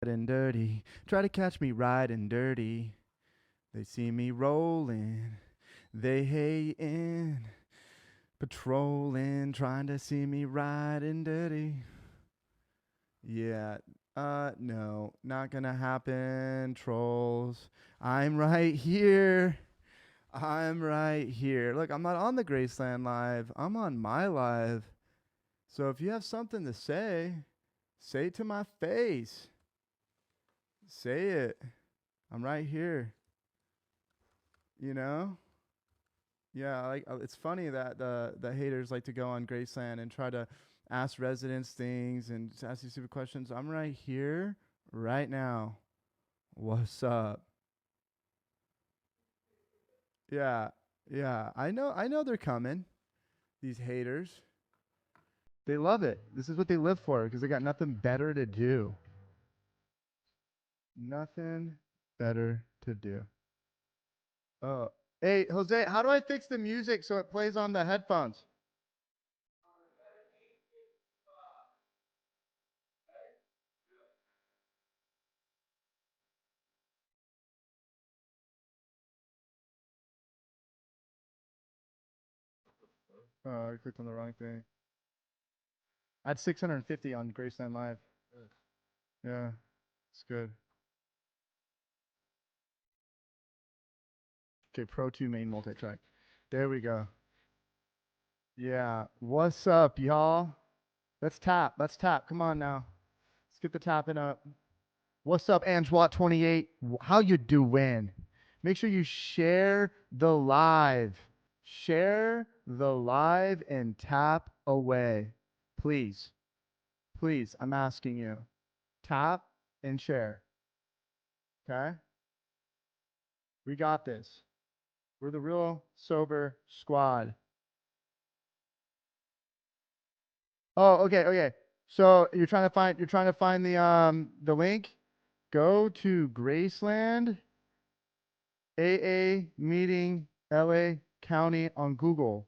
and dirty. Try to catch me riding dirty. They see me rolling. They hating. Patrolling. Trying to see me riding dirty. Yeah. No. Not gonna happen, trolls. I'm right here. I'm right here. Look, I'm not on the Graceland Live. I'm on my live. So if you have something to say it to my face. Say it. I'm right here. You know? Yeah, like it's funny that the haters like to go on Graceland and try to ask residents things and ask these stupid questions. I'm right here, right now. What's up? Yeah, yeah. I know they're coming. These haters. They love it. This is what they live for because they got nothing better to do. Nothing better to do. Oh, hey, Jose, how do I fix the music so it plays on the headphones? Oh, I clicked on the wrong thing. I had 650 on Graceland Live. Yeah, it's good. Okay, Pro 2 main multi-track. There we go. Yeah, what's up, y'all? Let's tap. Let's tap. Come on now. Let's get the tapping up. What's up, Angelot28? How you doing? Make sure you share the live. Share the live and tap away. Please. Please, I'm asking you. Tap and share. Okay? We got this. We're the real sober squad. Oh, okay, okay. So you're trying to find the link. Go to Graceland AA meeting LA County on Google.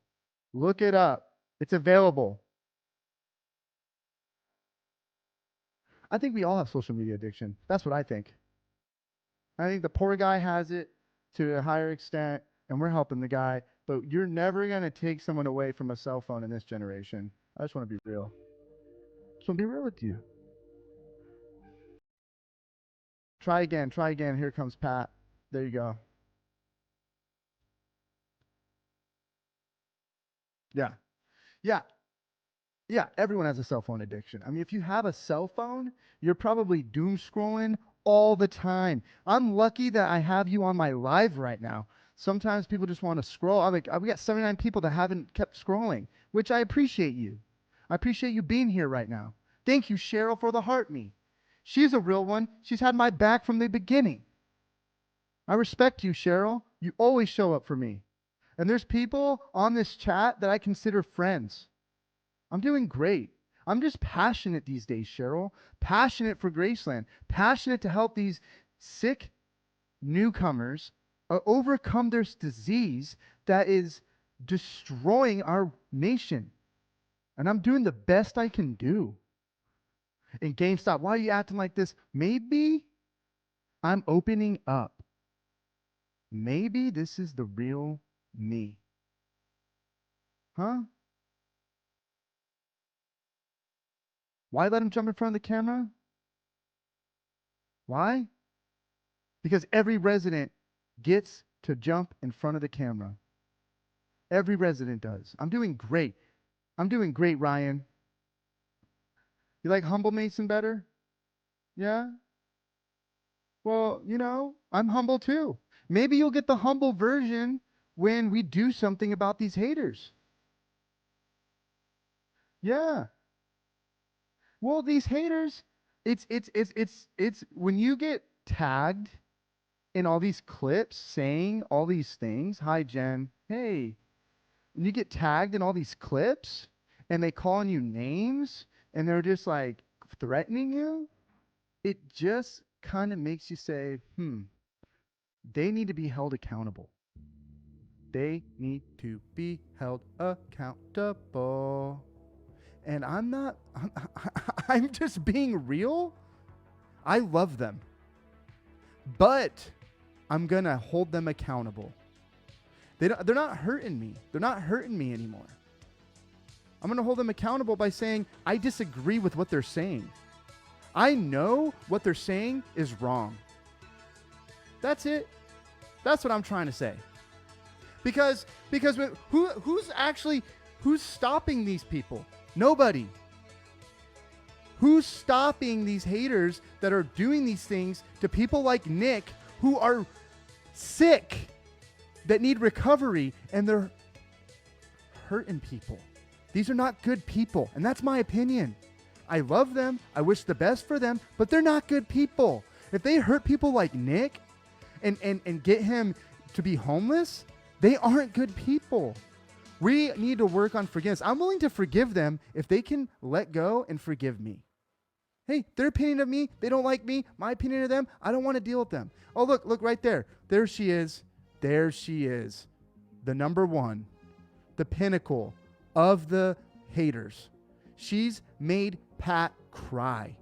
Look it up. It's available. I think we all have social media addiction. That's what I think. I think the poor guy has it to a higher extent, and we're helping the guy. But you're never going to take someone away from a cell phone in this generation. I just want to be real. Just want to be real with you. Try again. Try again. Here comes Pat. There you go. Yeah. Yeah. Yeah. Everyone has a cell phone addiction. I mean, if you have a cell phone, you're probably doom scrolling all the time. I'm lucky that I have you on my live right now. Sometimes people just want to scroll. I'm like, we got 79 people that haven't kept scrolling, which I appreciate you. I appreciate you being here right now. Thank you, Cheryl, for the heart me. She's a real one. She's had my back from the beginning. I respect you, Cheryl. You always show up for me. And there's people on this chat that I consider friends. I'm doing great. I'm just passionate these days, Cheryl. Passionate for Graceland. Passionate to help these sick newcomers overcome this disease that is destroying our nation. And I'm doing the best I can do. And GameStop, why are you acting like this? Maybe I'm opening up. Maybe this is the real me. Huh? Why let him jump in front of the camera? Why? Because every resident gets to jump in front of the camera. Every resident does. I'm doing great. I'm doing great, Ryan. You like Humble Mason better? Yeah? Well, I'm humble too. Maybe you'll get the humble version when we do something about these haters. Yeah. Well, these haters, it's when you get tagged in all these clips saying all these things. Hi, Jen. Hey. And you get tagged in all these clips and they calling you names and they're just like threatening you. It just kind of makes you say, they need to be held accountable. They need to be held accountable. And I'm not, I'm just being real. I love them. But I'm going to hold them accountable. They're not hurting me. They're not hurting me anymore. I'm going to hold them accountable by saying, I disagree with what they're saying. I know what they're saying is wrong. That's it. That's what I'm trying to say. Because who's stopping these people? Nobody. Who's stopping these haters that are doing these things to people like Nick who are sick, that need recovery, and they're hurting people? These are not good people, and that's my opinion. I love them. I wish the best for them, but they're not good people. If they hurt people like Nick and get him to be homeless, they aren't good people. We need to work on forgiveness. I'm willing to forgive them if they can let go and forgive me. Hey, their opinion of me, they don't like me. My opinion of them, I don't want to deal with them. Oh, look right there. There she is. There she is. The number one, the pinnacle of the haters. She's made Pat cry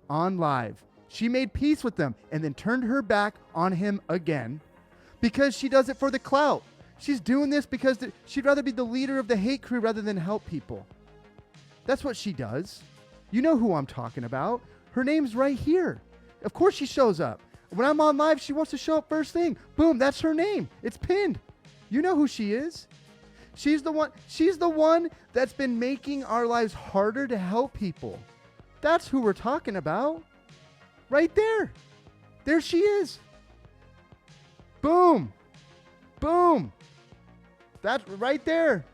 on live. She made peace with them and then turned her back on him again because she does it for the clout. She's doing this because she'd rather be the leader of the hate crew rather than help people. That's what she does. You know who I'm talking about. Her name's right here. Of course she shows up. When I'm on live, she wants to show up first thing. Boom, that's her name. It's pinned. You know who she is. She's the one that's been making our lives harder to help people. That's who we're talking about. Right there. There she is. Boom. Boom. That's right there.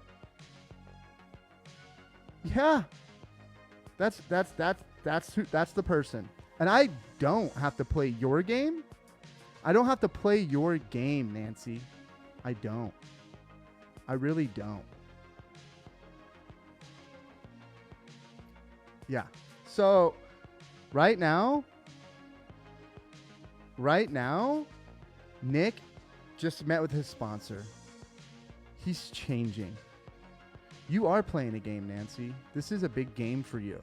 Yeah. That's the person. And I don't have to play your game. I don't have to play your game, Nancy. I don't. I really don't. Yeah. So right now, Nick just met with his sponsor. He's changing. You are playing a game, Nancy. This is a big game for you.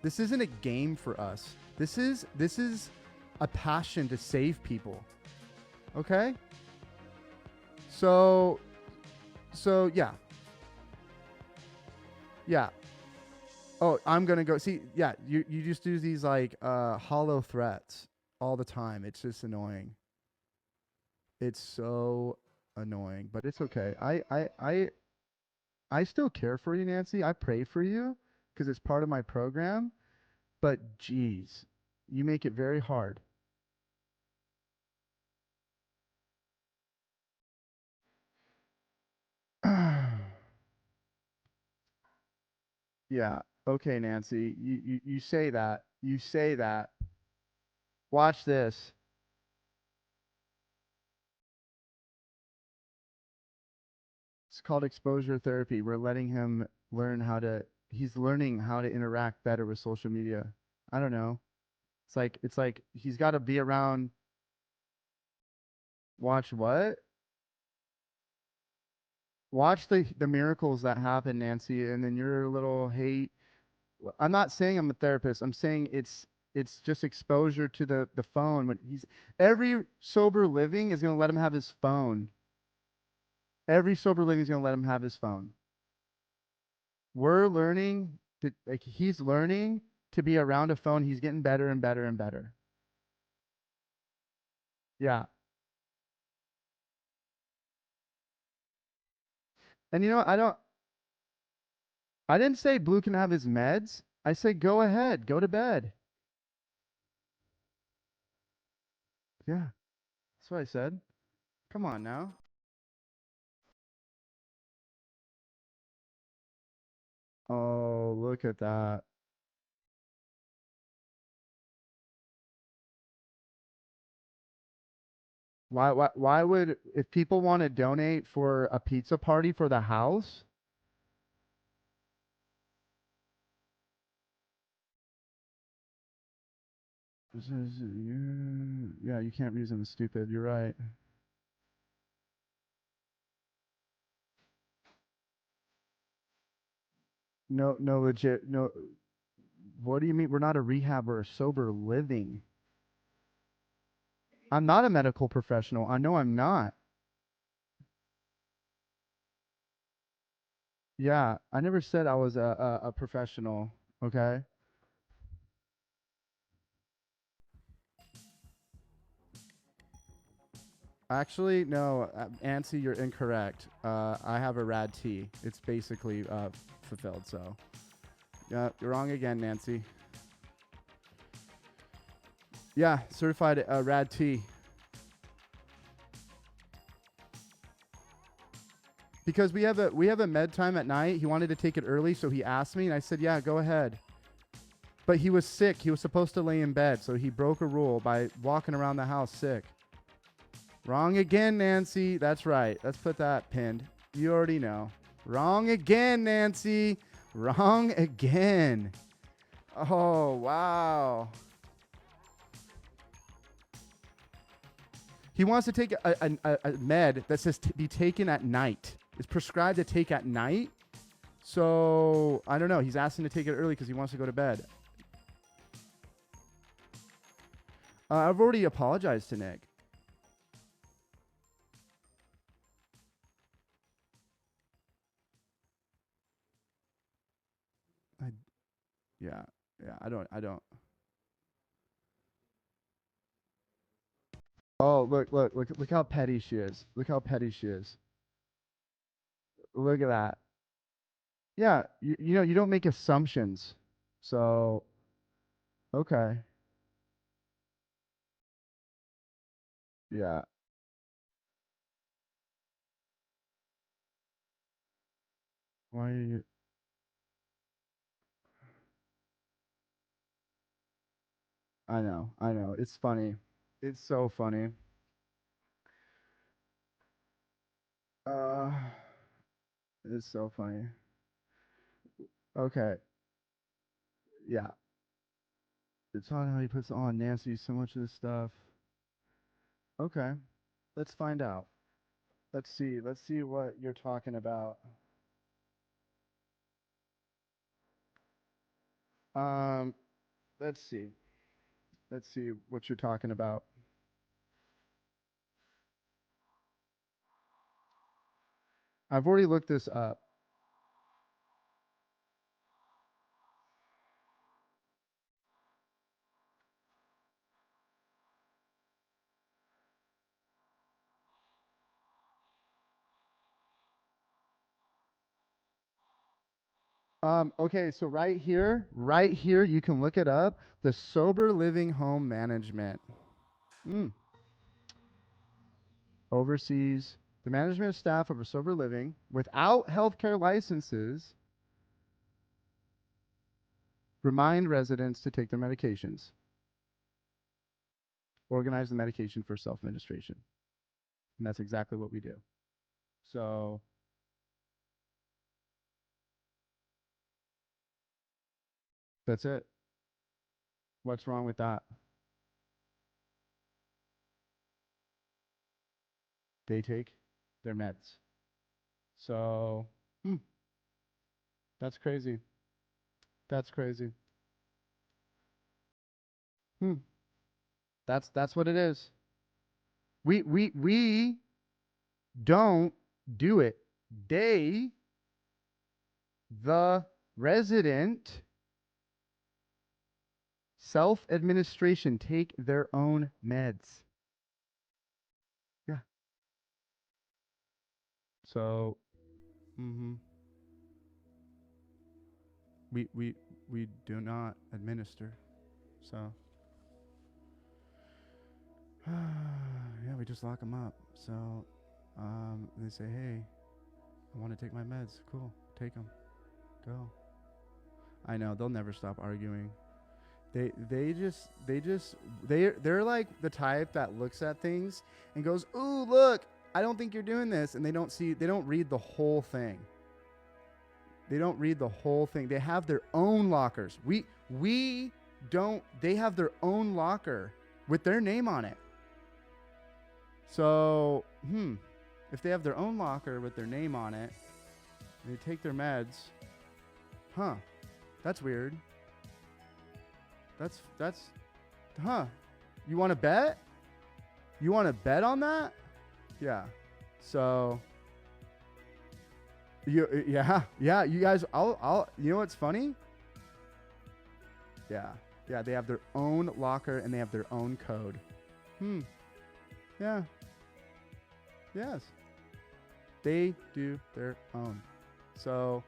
This isn't a game for us. This is a passion to save people. Okay? So yeah. Yeah. Oh, I'm going to go. See, yeah, you just do these like hollow threats all the time. It's just annoying. It's so annoying, but it's okay. I still care for you, Nancy. I pray for you because it's part of my program. But geez, you make it very hard. Yeah. Okay, Nancy. You say that. You say that. Watch this. It's called exposure therapy. We're letting him learn he's learning how to interact better with social media. I don't know. It's like he's got to be around. Watch what? Watch the miracles that happen, Nancy, and then your little hate. I'm not saying I'm a therapist. I'm saying it's just exposure to the phone. When he's every sober living is going to let him have his phone. Every sober living is going to let him have his phone. We're learning like he's learning to be around a phone. He's getting better and better and better. Yeah. And you know what? I didn't say Blue can have his meds. I said go ahead, go to bed. Yeah. That's what I said. Come on now. Oh, look at that. Why would if people want to donate for a pizza party for the house? Yeah, you can't reason the stupid. You're right. No, no legit. No. What do you mean? We're not a rehab or a sober living. I'm not a medical professional. I know I'm not. Yeah, I never said I was a professional. Okay. Actually, no, Nancy, you're incorrect. I have a rad T. It's basically fulfilled. So, yeah, you're wrong again, Nancy. Yeah, certified rad T. Because we have a med time at night. He wanted to take it early, so he asked me, and I said, "Yeah, go ahead." But he was sick. He was supposed to lay in bed, so he broke a rule by walking around the house sick. Wrong again, Nancy. That's right. Let's put that pinned. You already know. Wrong again, Nancy. Wrong again. Oh, wow. He wants to take a med that says to be taken at night. It's prescribed to take at night. So, I don't know. He's asking to take it early because he wants to go to bed. I've already apologized to Nick. Yeah. I don't. Oh, look how petty she is. Look how petty she is. Look at that. Yeah, you know, you don't make assumptions. So, okay. Yeah, why are you? I know. It's funny. It's so funny. Uh, it's so funny. Okay, yeah. It's on how he puts on Nancy so much of this stuff. Okay, let's find out. Let's see. Let's see what you're talking about. Um, let's see. Let's see what you're talking about. I've already looked this up. Okay, so right here, you can look it up. The Sober Living Home Management. Mm. Oversees the management of staff of a sober living without healthcare licenses. Remind residents to take their medications. Organize the medication for self-administration. And that's exactly what we do. So that's it. What's wrong with that? They take their meds. So that's crazy. That's crazy. Hmm. That's what it is. We don't do it. They, the resident, self administration, take their own meds. Yeah. So, hmm we we we do not administer. So, yeah, we just lock them up. So, they say, hey, I want to take my meds. Cool, take them. Go. I know they'll never stop arguing. They're like the type that looks at things and goes, "Ooh, look, I don't think you're doing this," and they don't read the whole thing. They don't read the whole thing. They have their own lockers. We don't. They have their own locker with their name on it. So, if they have their own locker with their name on it, they take their meds. Huh? That's weird. That's huh? You want to bet? You want to bet on that? Yeah. So yeah. You guys, I'll. You know what's funny? Yeah. They have their own locker and they have their own code. Yeah. Yes. They do their own. So,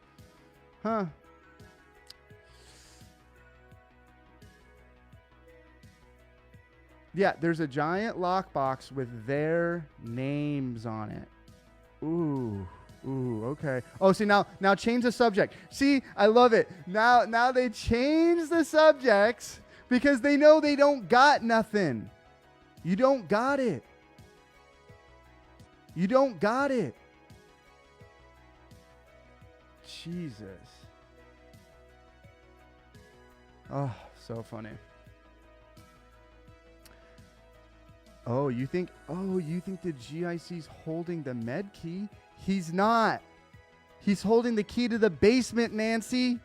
Yeah, there's a giant lockbox with their names on it. Ooh, okay. Oh, see, now change the subject. See, I love it. Now they change the subjects because they know they don't got nothing. You don't got it. You don't got it. Jesus. Oh, so funny. Oh, you think the GIC's holding the med key? He's not. He's holding the key to the basement, Nancy.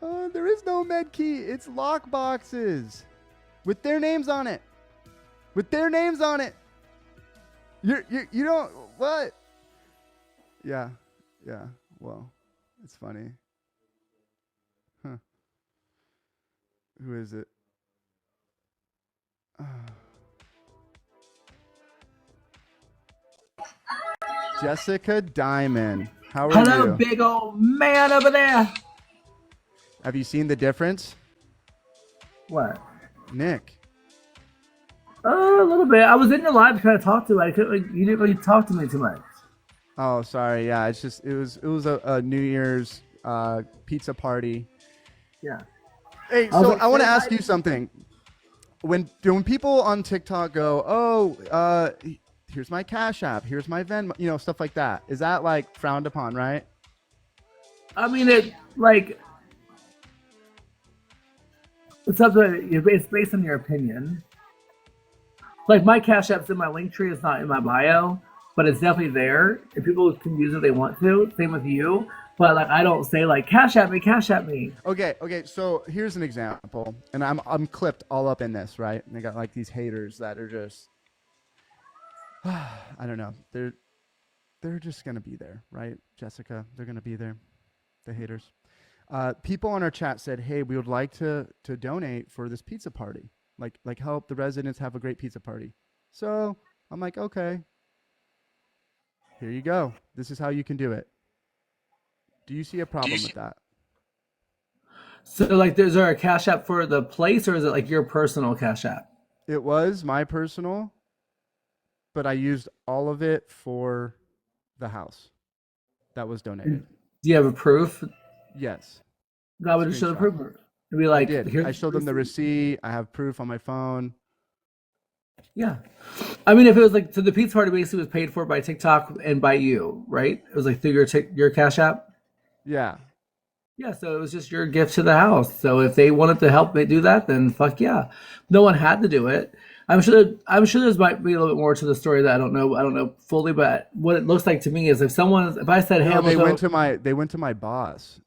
Oh, there is no med key. It's lock boxes with their names on it. With their names on it. You don't what? Yeah. Well, it's funny. Huh. Who is it? Jessica Dimon. How are you? Hello, big old man over there. Have you seen the difference? What? Nick. A little bit. I was in your live trying to talk to you. I couldn't. You didn't really talk to me too much. Oh, sorry. Yeah, it was a New Year's pizza party. Yeah. Hey, so I want to ask you something. When people on TikTok go, here's my Cash App, here's my Venmo, stuff like that. Is that like frowned upon, right? I mean, it's based on your opinion. Like my Cash App's in my link tree. It's not in my bio, but it's definitely there, and people can use it if they want to. Same with you. But like, I don't say like Cash App me. Okay. So here's an example, and I'm clipped all up in this, right? And they got like these haters that are just, I don't know. They're just gonna be there, right, Jessica? They're gonna be there. The haters. People on our chat said, "Hey, we would like to donate for this pizza party, like help the residents have a great pizza party." So I'm like, okay, here you go. This is how you can do it. Do you see a problem with that? So like, is there a Cash App for the place, or is it like your personal Cash App? It was my personal, but I used all of it for the house that was donated. Do you have a proof? Yes. That would show the proof. It'd be like, I did. I showed them the receipt. I have proof on my phone. Yeah. I mean, if it was like, so the pizza party basically was paid for by TikTok and by you, right? It was like through your Cash App. Yeah. Yeah, so it was just your gift to the house. So if they wanted to help me do that, then fuck yeah. No one had to do it. I'm sure there's might be a little bit more to the story that I don't know fully, but what it looks like to me is if I said, hey, they went to my boss,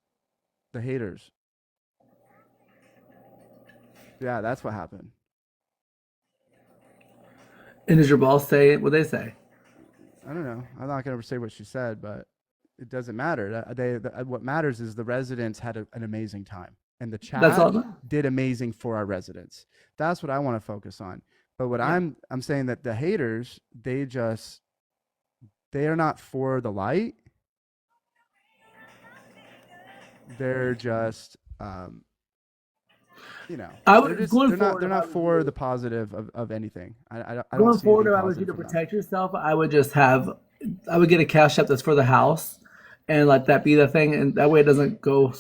the haters. Yeah, that's what happened. And does your boss say what they say? I don't know. I'm not gonna say what she said, but it doesn't matter. What matters is the residents had an amazing time, and the chat did amazing for our residents. That's what I want to focus on. But what I'm saying that the haters, they are not for the light. They're just, they're not for the positive of anything. I don't going see forward, if I was you to protect yourself, I would get a Cash App that's for the house, and let that be the thing, and that way it doesn't go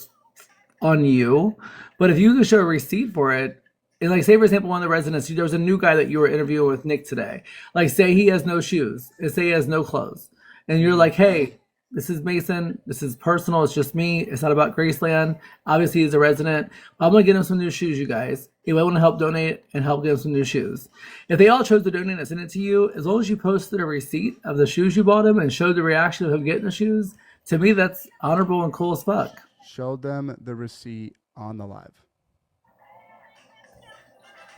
on you. But if you can show a receipt for it, and like say for example, one of the residents, there was a new guy that you were interviewing with Nick today. Like say he has no shoes, and say he has no clothes, and you're like, hey, this is Mason. This is personal. It's just me. It's not about Graceland. Obviously, he's a resident. I'm going to get him some new shoes, you guys. If I want to help donate and help get him some new shoes. If they all chose to donate and send it to you, as long as you posted a receipt of the shoes you bought him and showed the reaction of him getting the shoes, to me, that's honorable and cool as fuck. Showed them the receipt on the live.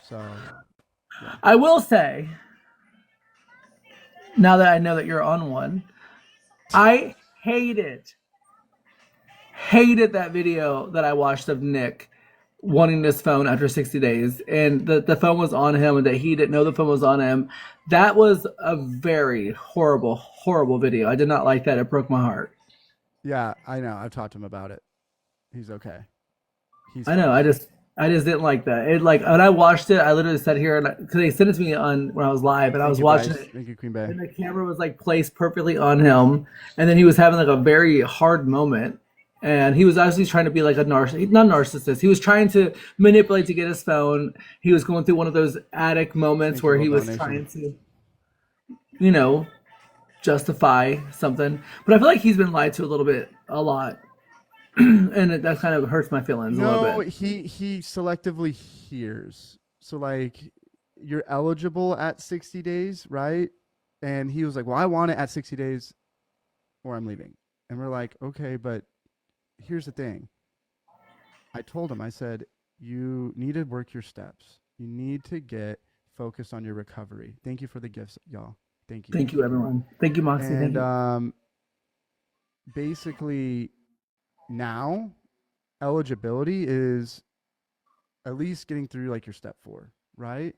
So, yeah. I will say, now that I know that you're on one, I hated that video that I watched of Nick wanting this phone after 60 days, and the phone was on him and that he didn't know the phone was on him. That was a very horrible, horrible video. I did not like that. It broke my heart. Yeah, I know. I've talked to him about it. He's okay. He's I know. fine. I just didn't like that. It like when I watched it, I literally sat here and because they sent it to me on when I was live, and I Thank was you, watching Bryce. it, Thank you, Queen Bey. and the camera was like placed perfectly on him, and then he was having like a very hard moment, and he was actually trying to be like a not narcissist. He was trying to manipulate to get his phone. He was going through one of those addict moments Thank you, where World he was Domination. trying to, you know, justify something. But I feel like he's been lied to a lot, and that kind of hurts my feelings a little No, bit. he selectively hears. So like you're eligible at 60 days, right? And he was like, "Well, I want it at 60 days or I'm leaving." And we're like, "Okay, but here's the thing." I told him, I said, "You need to work your steps. You need to get focused on your recovery." Thank you for the gifts, y'all. Thank you. Thank you, everyone. Thank you, Moxie. Thank And you. basically now eligibility is at least getting through like your step 4, right?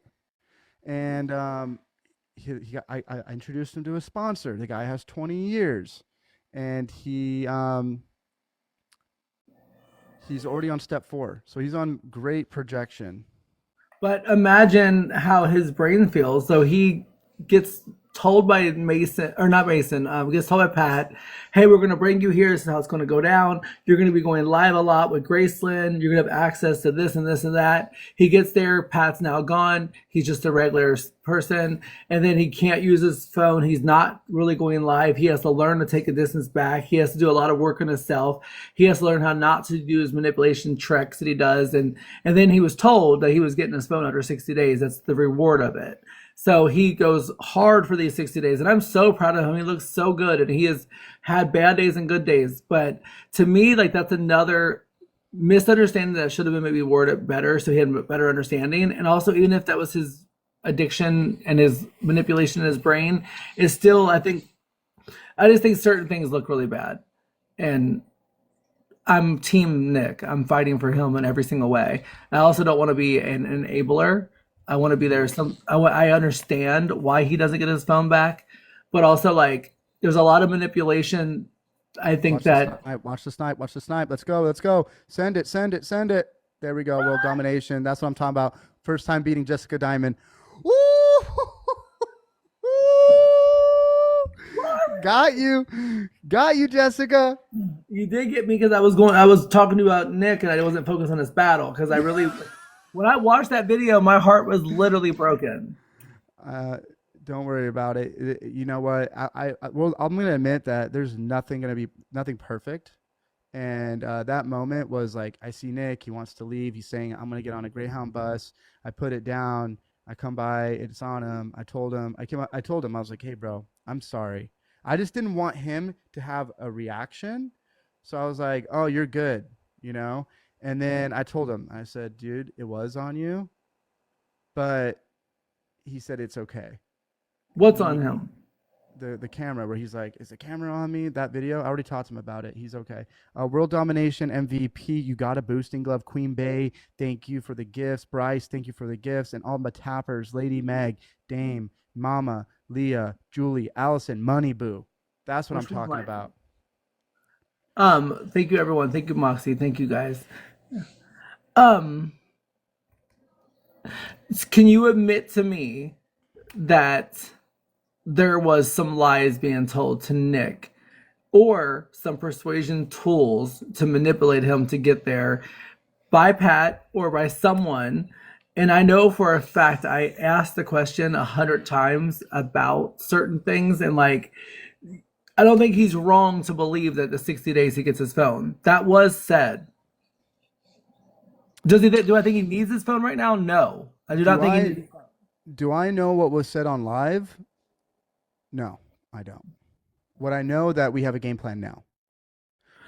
And I introduced him to a sponsor. The guy has 20 years, and he's already on step 4, so he's on great projection. But imagine how his brain feels. So he gets told by Mason, or not Mason, gets told by Pat, hey, we're going to bring you here. This is how it's going to go down. You're going to be going live a lot with Graceland. You're going to have access to this and this and that. He gets there. Pat's now gone. He's just a regular person. And then he can't use his phone. He's not really going live. He has to learn to take a distance back. He has to do a lot of work on himself. He has to learn how not to do his manipulation tricks that he does. And then he was told that he was getting his phone after 60 days. That's the reward of it. So he goes hard for these 60 days. And I'm so proud of him. He looks so good. And he has had bad days and good days. But to me, like that's another misunderstanding that should have been maybe worded better so he had a better understanding. And also, even if that was his addiction and his manipulation in his brain, is still, I just think certain things look really bad. And I'm team Nick. I'm fighting for him in every single way. I also don't want to be an enabler. I want to be there. I understand why he doesn't get his phone back, but also like there's a lot of manipulation. I think Watch the that snipe. Watch the snipe. Watch the snipe. Let's go. Let's go. Send it. Send it. Send it. There we go. World domination. That's what I'm talking about. First time beating Jessica Dimon. Woo! Got you. Got you, Jessica. you did get me because I was talking about Nick and I wasn't focused on this battle because I really, when I watched that video, my heart was literally broken. Uh, don't worry about it. You know what? Well, I'm gonna admit that there's nothing perfect. And that moment was like, I see Nick. He wants to leave. He's saying, "I'm gonna get on a Greyhound bus." I put it down. I come by. It's on him. I told him. I told him. I was like, "Hey, bro, I'm sorry. I just didn't want him to have a reaction." So I was like, "Oh, you're good," you know. And then I told him. I said, "Dude, it was on you," but he said it's okay. What's on He him? the camera where he's like, "Is the camera on me?" That video, I already talked to him about it. He's okay. World domination MVP. You got a boosting glove, Queen Bay. Thank you for the gifts, Bryce. Thank you for the gifts, and all my tappers, Lady Meg, Dame, Mama, Leah, Julie, Allison, Money Boo. That's what I'm What's talking like? about. Thank you everyone. Thank you Moxie. Thank you guys. Um, can you admit to me that there was some lies being told to Nick or some persuasion tools to manipulate him to get there by Pat or by someone? And I know for a fact I asked the question 100 times about certain things, and like I don't think he's wrong to believe that the 60 days he gets his phone. That was said. Does he? Do I think he needs his phone right now? No, I do not Do think he I needs. do I know what was said on live? No, I don't. What I know that we have a game plan now,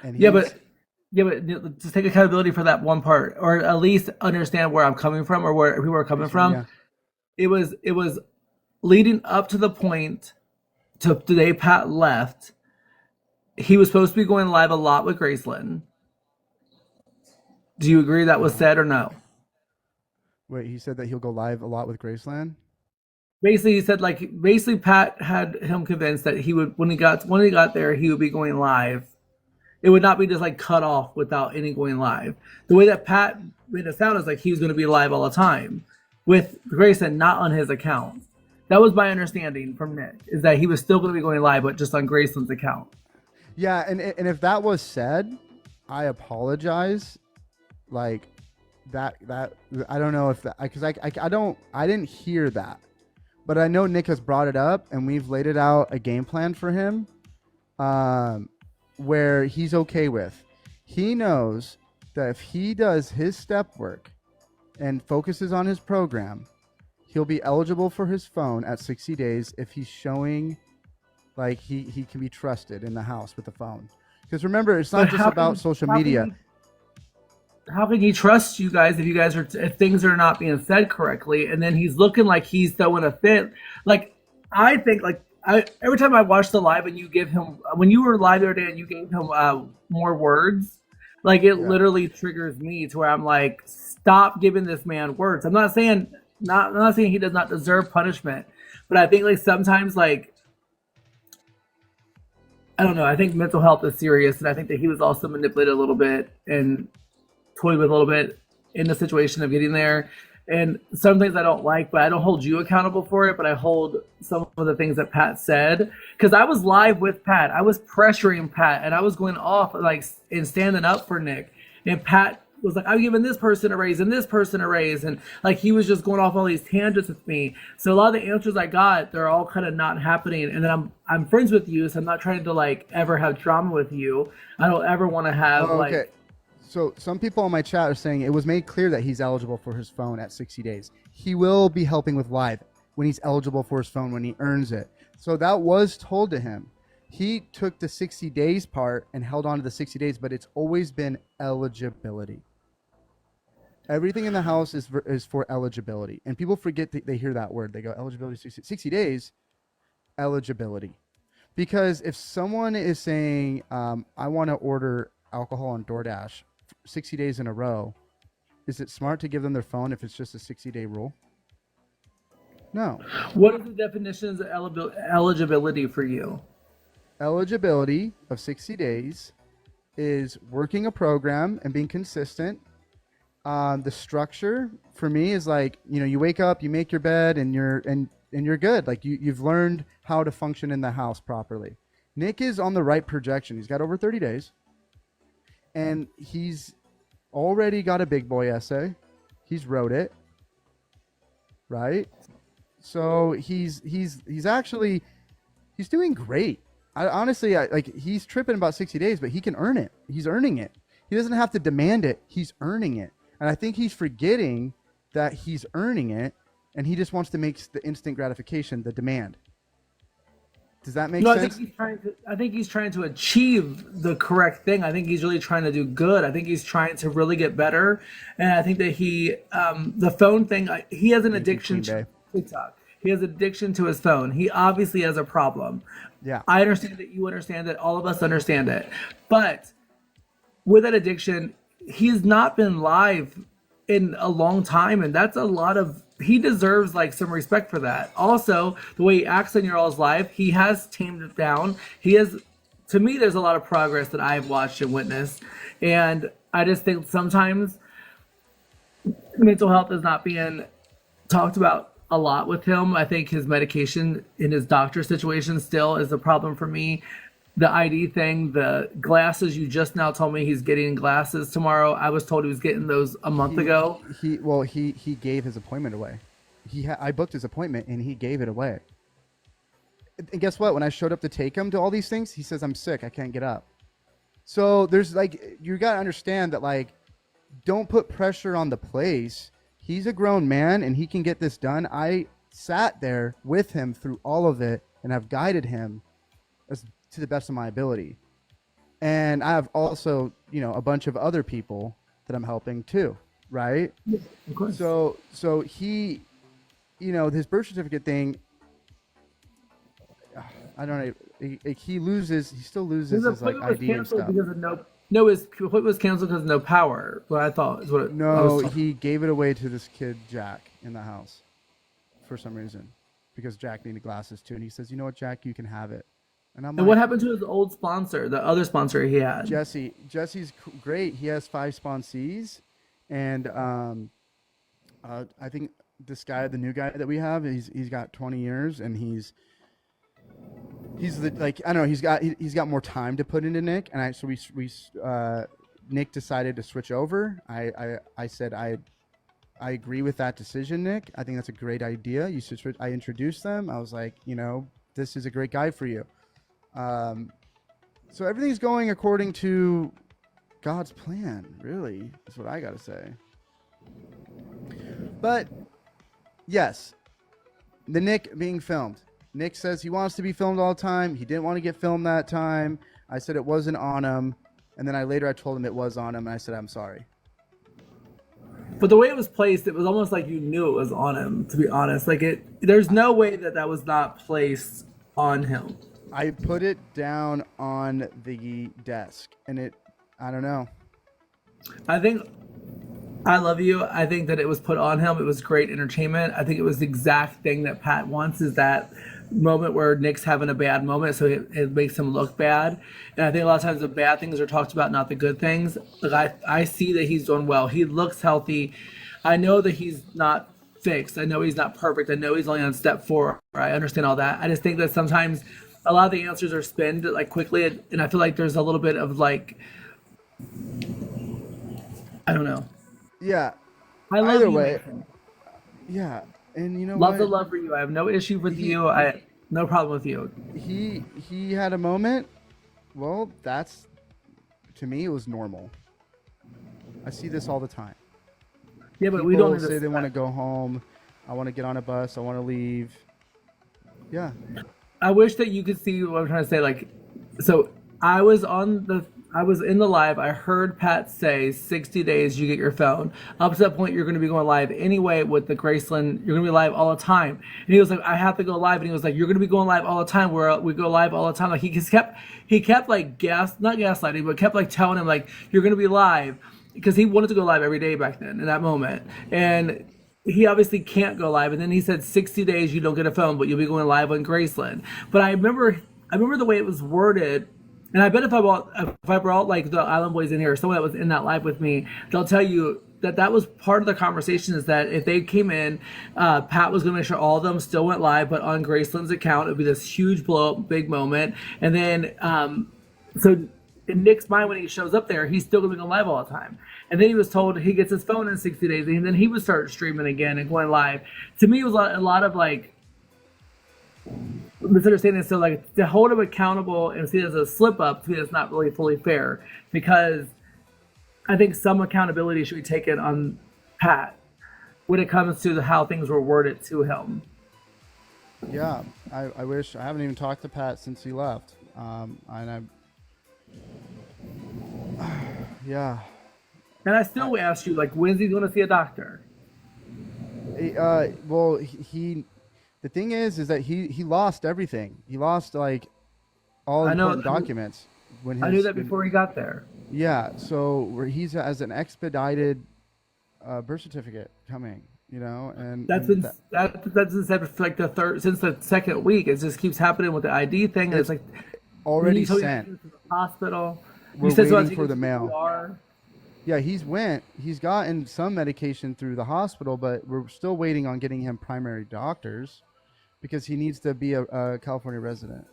and Yeah, but Yeah, but just take accountability for that one part, or at least understand where I'm coming from, or where people are coming from. Yeah. It was leading up to the point to the day Pat left. He was supposed to be going live a lot with Graceland. Do you agree that was Uh-huh. said or no? Wait, he said that he'll go live a lot with Graceland? Basically, he said like basically Pat had him convinced that he would when he got there he would be going live. It would not be just like cut off without any going live. The way that Pat made it sound is like he was going to be live all the time with Grayson, not on his account. That was my understanding from Nick, is that he was still going to be going live, but just on Grayson's account. Yeah, and if that was said, I apologize. Like that I don't know if that because I didn't hear that, but I know Nick has brought it up and we've laid it out a game plan for him, um, where he's okay with. He knows that if he does his step work and focuses on his program, he'll be eligible for his phone at 60 days if he's showing like he can be trusted in the house with the phone. Because remember, it's not But just about social how can media. how can he trust you guys if you guys are if things are not being said correctly, and then he's looking like he's throwing a fit? Like I think like every time I watch the live and you give him when you were live the other day and you gave him more words, like it Yeah. literally triggers me to where I'm like, stop giving this man words. I'm not saying he does not deserve punishment, but I think like sometimes like I don't know. I think mental health is serious, and I think that he was also manipulated a little bit and toyed with a little bit in the situation of getting there. And some things I don't like, but I don't hold you accountable for it. But I hold some of the things that Pat said because I was live with Pat. I was pressuring Pat, and I was going off like and standing up for Nick. And Pat was like, "I'm giving this person a raise and this person a raise," and like he was just going off all these tangents with me. So a lot of the answers I got, they're all kind of not happening. And then I'm friends with you, so I'm not trying to like ever have drama with you. I don't ever want to have Oh, okay. like So some people on my chat are saying it was made clear that he's eligible for his phone at 60 days. He will be helping with live when he's eligible for his phone when he earns it. So that was told to him. He took the 60 days part and held on to the 60 days, but it's always been eligibility. Everything in the house is for eligibility. And people forget that they hear that word. They go eligibility 60 days, eligibility. Because if someone is saying, I want to order alcohol on DoorDash 60 days in a row, is it smart to give them their phone if it's just a 60-day rule? No. what is the definitions of eligibility for you? Eligibility of 60 days is working a program and being consistent. The structure for me is like, you wake up, you make your bed, and you're good. Like you've learned how to function in the house properly. Nick is on the right projection. He's got over 30 days, and he's already got a big boy essay. He's wrote it, right? So he's actually he's doing great. I honestly like he's tripping about 60 days, but he can earn it. He's earning it. He doesn't have to demand it. He's earning it. And I think he's forgetting that he's earning it, and he just wants to make the instant gratification the demand. Does that make No, sense? I think he's trying to achieve the correct thing. I think he's really trying to do good. I think he's trying to really get better. And I think that the phone thing, he has an Thank you, addiction Queen to Bey. TikTok. He has addiction to his phone. He obviously has a problem. Yeah. I understand that you understand it. All of us understand it. But with that addiction, he's not been live in a long time, and that's a lot of he deserves like some respect for that. Also, the way he acts on your all's life, he has tamed it down. He has to me there's a lot of progress that I've watched and witnessed. And I just think sometimes mental health is not being talked about a lot with him. I think his medication in his doctor situation still is a problem for me. The ID thing, the glasses, you just now told me he's getting glasses tomorrow. I was told he was getting those a month He ago. he gave his appointment away. I booked his appointment and he gave it away. And guess what? When I showed up to take him to all these things, he says I'm sick. I can't get up. So there's like you got to understand that like don't put pressure on the place. He's a grown man and he can get this done. I sat there with him through all of it and have guided him as to the best of my ability. and I have also, a bunch of other people that I'm helping too, right? Of course. So he, his birth certificate thing, I don't know. He still His loses his like appointment was ID and canceled stuff. because of no, his appointment was canceled because of no power. What I thought is I was No, told. he gave it away to this kid Jack in the house for some reason because Jack needed glasses too, and he says, "You know what, Jack, you can have it." And I'm And what like, happened to his old sponsor, the other sponsor he had? Jesse's great. He has 5 sponsees, and I think this guy, the new guy that we have, he's got 20 years, and he's like, I don't know, he's got more time to put into Nick, and Nick decided to switch over. I said I agree with that decision, Nick. I think that's a great idea. You should switch. I introduced them. I was like, this is a great guy for you. So everything's going according to God's plan, really, is what I got to say. But yes, the Nick being filmed. Nick says he wants to be filmed all the time. He didn't want to get filmed that time. I said it wasn't on him. And then I told him it was on him. And I said, I'm sorry. But the way it was placed, it was almost like you knew it was on him. To be honest, there's no way that was not placed on him. I put it down on the desk, and I don't know. I think I love you. I think that it was put on him. It was great entertainment. I think it was the exact thing that Pat wants, is that moment where Nick's having a bad moment, so it makes him look bad. And I think a lot of times the bad things are talked about, not the good things. Like I see that he's doing well. He looks healthy. I know that he's not fixed. I know he's not perfect. I know he's only on step 4. I understand all that. I just think that sometimes a lot of the answers are spinned like quickly, and I feel like there's a little bit of like, I don't know. Yeah. I love Either you, way. Nathan. Yeah. And you know Lots what? of love for you. I have no issue with you. I no problem with you. He had a moment. Well, to me, it was normal. I see this all the time. Yeah, but People we don't say they want to go home. I want to get on a bus. I want to leave. Yeah. I wish that you could see what I'm trying to say. Like, so I was in the live. I heard Pat say 60 days you get your phone. Up to that point, you're going to be going live anyway with the Graceland. You're going to be live all the time. And he was like, I have to go live. And he was like, you're going to be going live all the time. We go live all the time. Like he kept like not gaslighting, but kept like telling him like, you're going to be live, because he wanted to go live every day back then in that moment. And he obviously can't go live. And then he said 60 days you don't get a phone, but you'll be going live on Graceland. But I remember the way it was worded. And I bet if I brought like the Island Boys in here, or someone that was in that live with me, they'll tell you that was part of the conversation, is that if they came in, Pat was going to make sure all of them still went live, but on Graceland's account, it would be this huge blow up, big moment. And then, so in Nick's mind, when he shows up there, he's still going to be going live all the time. And then he was told he gets his phone in 60 days, and then he would start streaming again and going live. To me, it was a lot of like misunderstanding. So like to hold him accountable and see it as a slip up, to me, that's not really fully fair, because I think some accountability should be taken on Pat when it comes to how things were worded to him. Yeah. I wish. I haven't even talked to Pat since he left. Yeah. And I still ask you, like, when's he going to see a doctor? Well, the thing is that he lost everything. He lost like all important documents I knew that before he got there. Yeah, so he's has an expedited birth certificate coming, and that's been said for like since the second week. It just keeps happening with the ID thing, and it's like already sent to the hospital. We're waiting for the mail. Yeah, he's gotten some medication through the hospital, but we're still waiting on getting him primary doctors because he needs to be a California resident.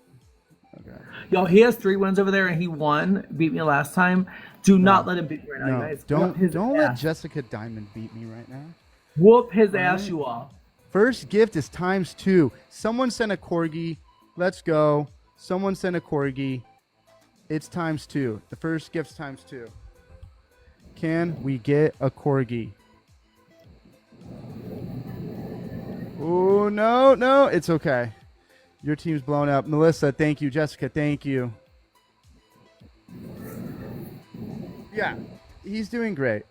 Okay. Yo, he has 3 wins over there, and he beat me last time. Do not let him beat me right now, guys. Don't let Jessica Dimon beat me right now. Whoop his ass, you all. First gift is ×2. Someone sent a corgi. Let's go. Someone sent a corgi. It's ×2. The first gift's ×2. Can we get a corgi? Oh, no, it's okay. Your team's blown up. Melissa, thank you. Jessica, thank you. Yeah, he's doing great.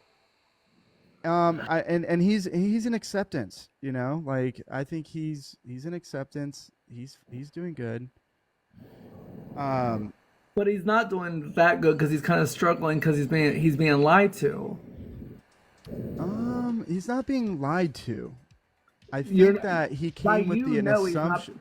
And he's in acceptance. You know, like I think he's in acceptance. He's doing good. Um, But he's not doing that good because he's kind of struggling because he's being lied to. he's not being lied to. I think You're that he by came with you. the an No, he's not. assumption.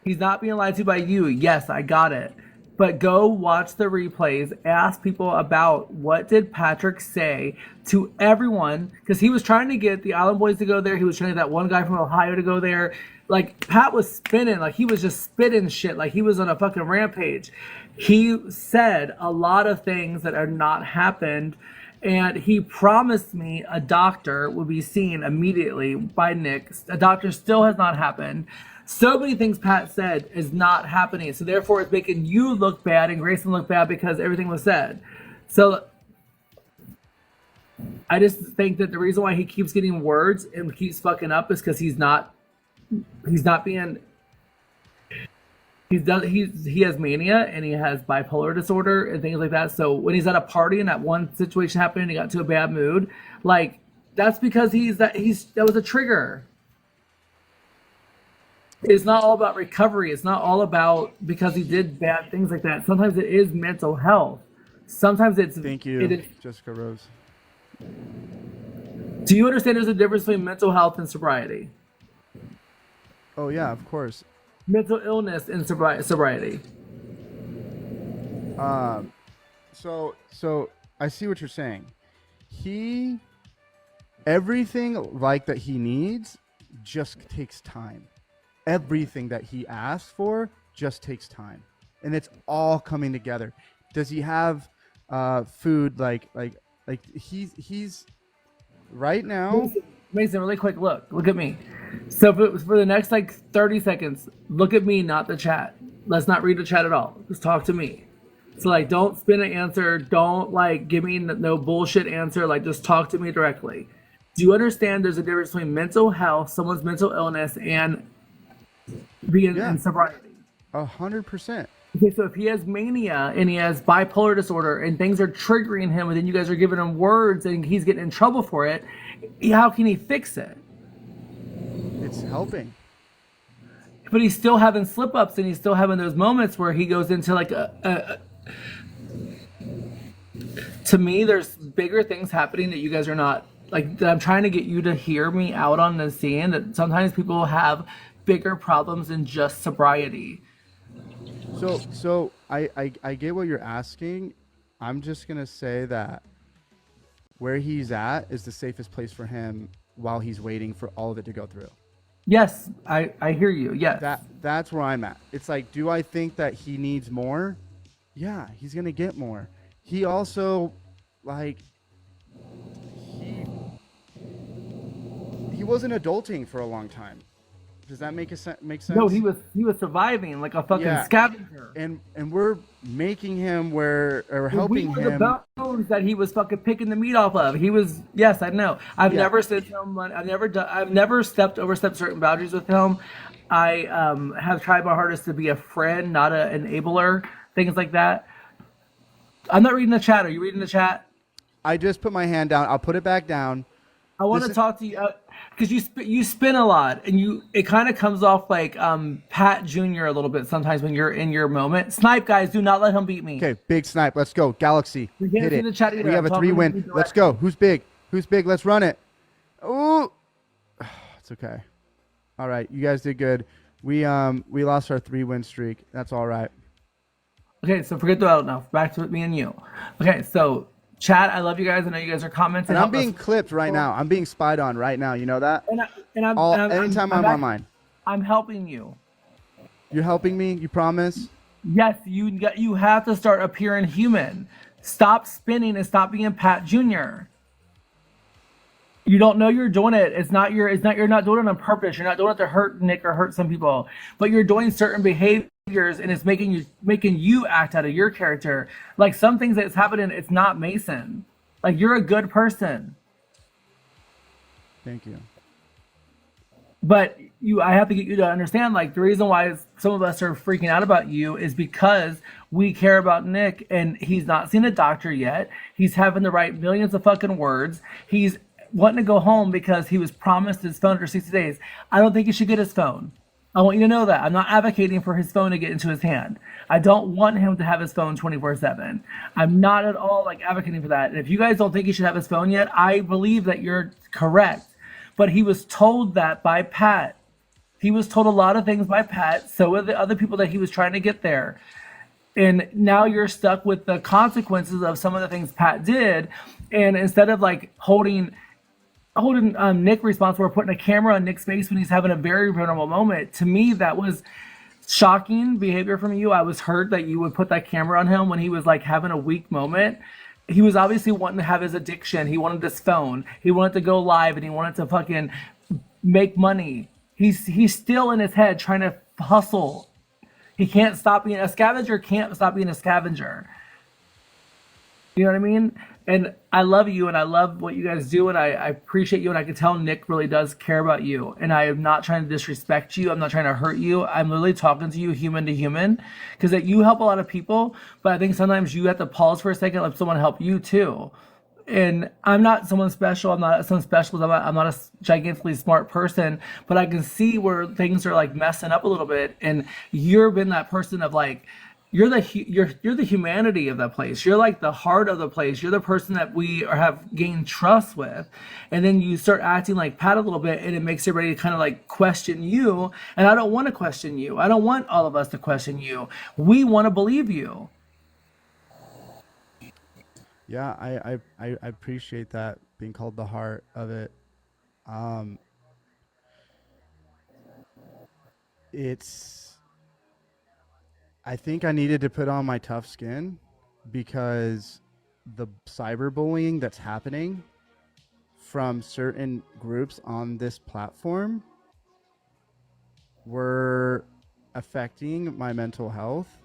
He's not being lied to by you. Yes, I got it. But go watch the replays. Ask people about what did Patrick say to everyone because he was trying to get the Island Boys to go there. He was trying to get that one guy from Ohio to go there. Like Pat was spinning, like he was just spitting shit, like he was on a fucking rampage. He said a lot of things that are not happened, and he promised me a doctor would be seen immediately by Nick. A doctor still has not happened. So many things Pat said is not happening. So therefore it's making you look bad and Grayson look bad because everything was said. So I just think that the reason why he keeps getting words and keeps fucking up is because he's not being he has mania and he has bipolar disorder and things like that. So when he's at a party and that one situation happened and he got into a bad mood, like that's because that was a trigger. It's not all about recovery. It's not all about because he did bad things like that. Sometimes it is mental health. Sometimes Thank it you, is. Jessica Rose. Do you understand there's a difference between mental health and sobriety? Oh yeah, of course. Mental illness and sobriety. So I see what you're saying. He everything like that he needs just takes time. Everything that he asks for just takes time, and it's all coming together. Does he have food like he's right now? Mason, really quick, look at me. So for the next like 30 seconds, look at me, not the chat. Let's not read the chat at all. Just talk to me. So like, don't spin an answer. Don't like give me no bullshit answer. Like, just talk to me directly. Do you understand? There's a difference between mental health, someone's mental illness, and being Yeah, in sobriety. 100%. Okay, so if he has mania and he has bipolar disorder and things are triggering him, and then you guys are giving him words and he's getting in trouble for it, how can he fix it? It's helping. But he's still having slip ups and he's still having those moments where he goes into like to me, there's bigger things happening that you guys are not like that I'm trying to get you to hear me out on the scene that sometimes people have bigger problems than just sobriety. So I get what you're asking. I'm just gonna say that where he's at is the safest place for him while he's waiting for all of it to go through. Yes, I hear you. Yes. That's where I'm at. It's like, do I think that he needs more? Yeah, he's gonna get more. He also, like, he wasn't adulting for a long time. Does that make sense? No, he was surviving like a fucking Yeah, scavenger. and we're making him or We helping were him. the bones that he was fucking picking the meat off of. He was, yes, I know. I've Yeah. never said someone. I've never overstepped certain boundaries with him. I have tried my hardest to be a friend, not an enabler. Things like that. I'm not reading the chat. Are you reading the chat? I just put my hand down. I'll put it back down. I want to talk to you because you spin a lot and it kind of comes off like Pat Jr. a little bit sometimes when you're in your moment. Snipe, guys, do not let him beat me. Okay, big snipe. Let's go. Galaxy. We can't Hit see it. the chat either. We have I'm a talking to 3-win. you Let's directly. go. Who's big? Who's big? Let's run it. Oh, it's okay. All right, you guys did good. We lost our 3-win streak. That's all right. Okay, so forget the out now. Back to me and you. Okay, so chat, I love you guys. I know you guys are commenting. And I'm being clipped right now. I'm being spied on right now. You know that? Anytime I'm online. I'm helping you. You're helping me? You promise? Yes, you have to start appearing human. Stop spinning and stop being Pat Jr. You don't know you're doing it. You're not doing it on purpose. You're not doing it to hurt Nick or hurt some people. But you're doing certain behaviors and it's making you act out of your character. Like some things that's happening, it's not Mason. Like you're a good person. Thank you. But I have to get you to understand, like, the reason why some of us are freaking out about you is because we care about Nick, and he's not seen a doctor yet. He's having to write millions of fucking words. He's wanting to go home because he was promised his phone for 60 days. I don't think he should get his phone. I want you to know that. I'm not advocating for his phone to get into his hand. I don't want him to have his phone 24/7. I'm not at all like advocating for that. And if you guys don't think he should have his phone yet, I believe that you're correct. But he was told that by Pat. He was told a lot of things by Pat. So were the other people that he was trying to get there. And now you're stuck with the consequences of some of the things Pat did. And instead of like holding Nick responsible for putting a camera on Nick's face when he's having a very vulnerable moment, to me that was shocking behavior from you. I was hurt that you would put that camera on him when he was like having a weak moment. He was obviously wanting to have his addiction. He wanted this phone. He wanted to go live, and he wanted to fucking make money. He's still in his head trying to hustle. He can't stop being a scavenger. Can't stop being a scavenger. You know what I mean? And I love you, and I love what you guys do, and I appreciate you, and I can tell Nick really does care about you. And I am not trying to disrespect you. I'm not trying to hurt you. I'm literally talking to you human to human, because that you help a lot of people, but I think sometimes you have to pause for a second, let someone help you too. And I'm not someone special. I'm not someone special. I'm not a gigantically smart person, but I can see where things are like messing up a little bit. And you've been that person of like, you're the humanity of that place. You're like the heart of the place. You're the person that have gained trust with, and then you start acting like Pat a little bit, and it makes everybody kind of like question you. And I don't want to question you. I don't want all of us to question you. We want to believe you. Yeah, I appreciate that being called the heart of it. Um, it's I think I needed to put on my tough skin because the cyberbullying that's happening from certain groups on this platform were affecting my mental health.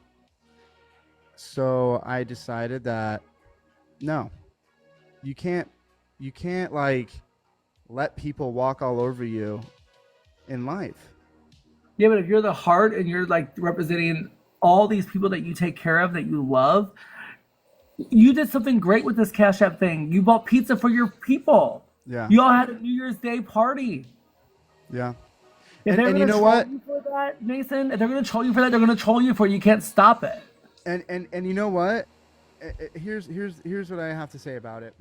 So I decided that no, you can't like let people walk all over you in life. Yeah, but if you're the heart and you're like representing all these people that you take care of, that you love, you did something great with this Cash App thing. You bought pizza for your people. Yeah. You all had a New Year's Day party. Yeah. If they're And you gonna know troll what? you for that, Mason, if they're gonna troll you for that, they're gonna troll you for it. You can't stop it. And you know what? Here's what I have to say about it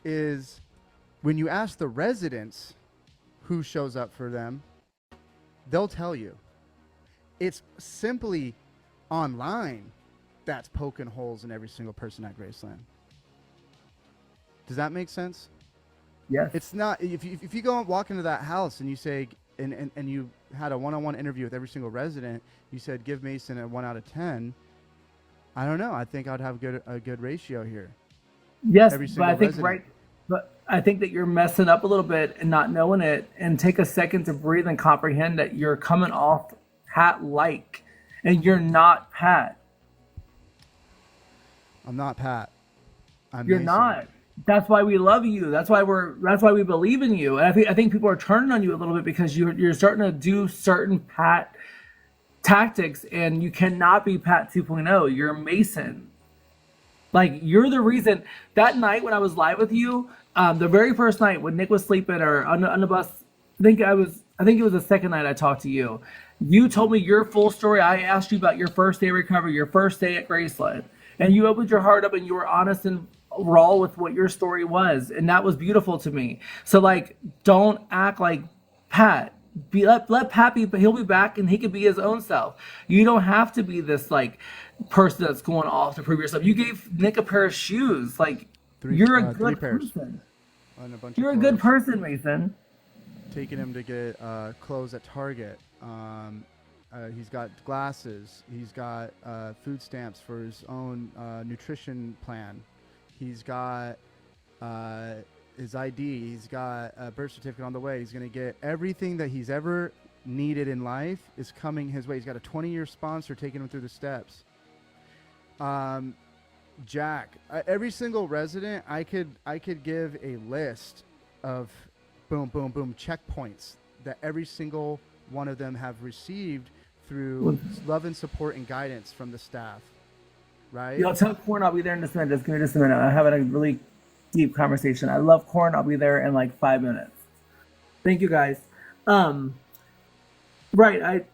is when you ask the residents who shows up for them, they'll tell you. It's simply online that's poking holes in every single person at Graceland. Does that make sense? Yes. It's not if you go and walk into that house and you say and you had a one-on-one interview with every single resident, you said give Mason a 1 out of 10. I don't know. I think I'd have a good ratio here. Yes, Every but I single think resident. but I think that you're messing up a little bit and not knowing it, and take a second to breathe and comprehend that you're coming off Pat like, and you're not Pat. I'm not Pat. I'm You're Mason. not. That's why we love you. That's why we believe in you. And I think people are turning on you a little bit because you're starting to do certain Pat tactics, and you cannot be Pat 2.0. You're Mason. Like, you're the reason that night when I was live with you, the very first night when Nick was sleeping or on the bus, I think it was the second night I talked to you. You told me your full story. I asked you about your first day of recovery, your first day at Graceland, and you opened your heart up and you were honest and raw with what your story was, and that was beautiful to me. So like, don't act like Pat. Let Pat be, but he'll be back and he can be his own self. You don't have to be this like person that's going off to prove yourself. You gave Nick a pair of shoes. Like, you're a Three good pairs person. and a bunch You're of a good clothes. person, Mason. Taking him to get clothes at Target. He's got glasses. He's got food stamps for his own nutrition plan. He's got his ID. He's got a birth certificate on the way. He's going to get everything that he's ever needed in life is coming his way. He's got a 20-year sponsor taking him through the steps. Jack, every single resident, I could give a list of boom, boom, boom checkpoints that every single one of them have received through Well, love and support and guidance from the staff, right? y'all tell Corn I'll be there in just a minute. Just give me just a minute. I'm having a really deep conversation. I love Corn. I'll be there in like 5 minutes. Thank you guys. Um, right. I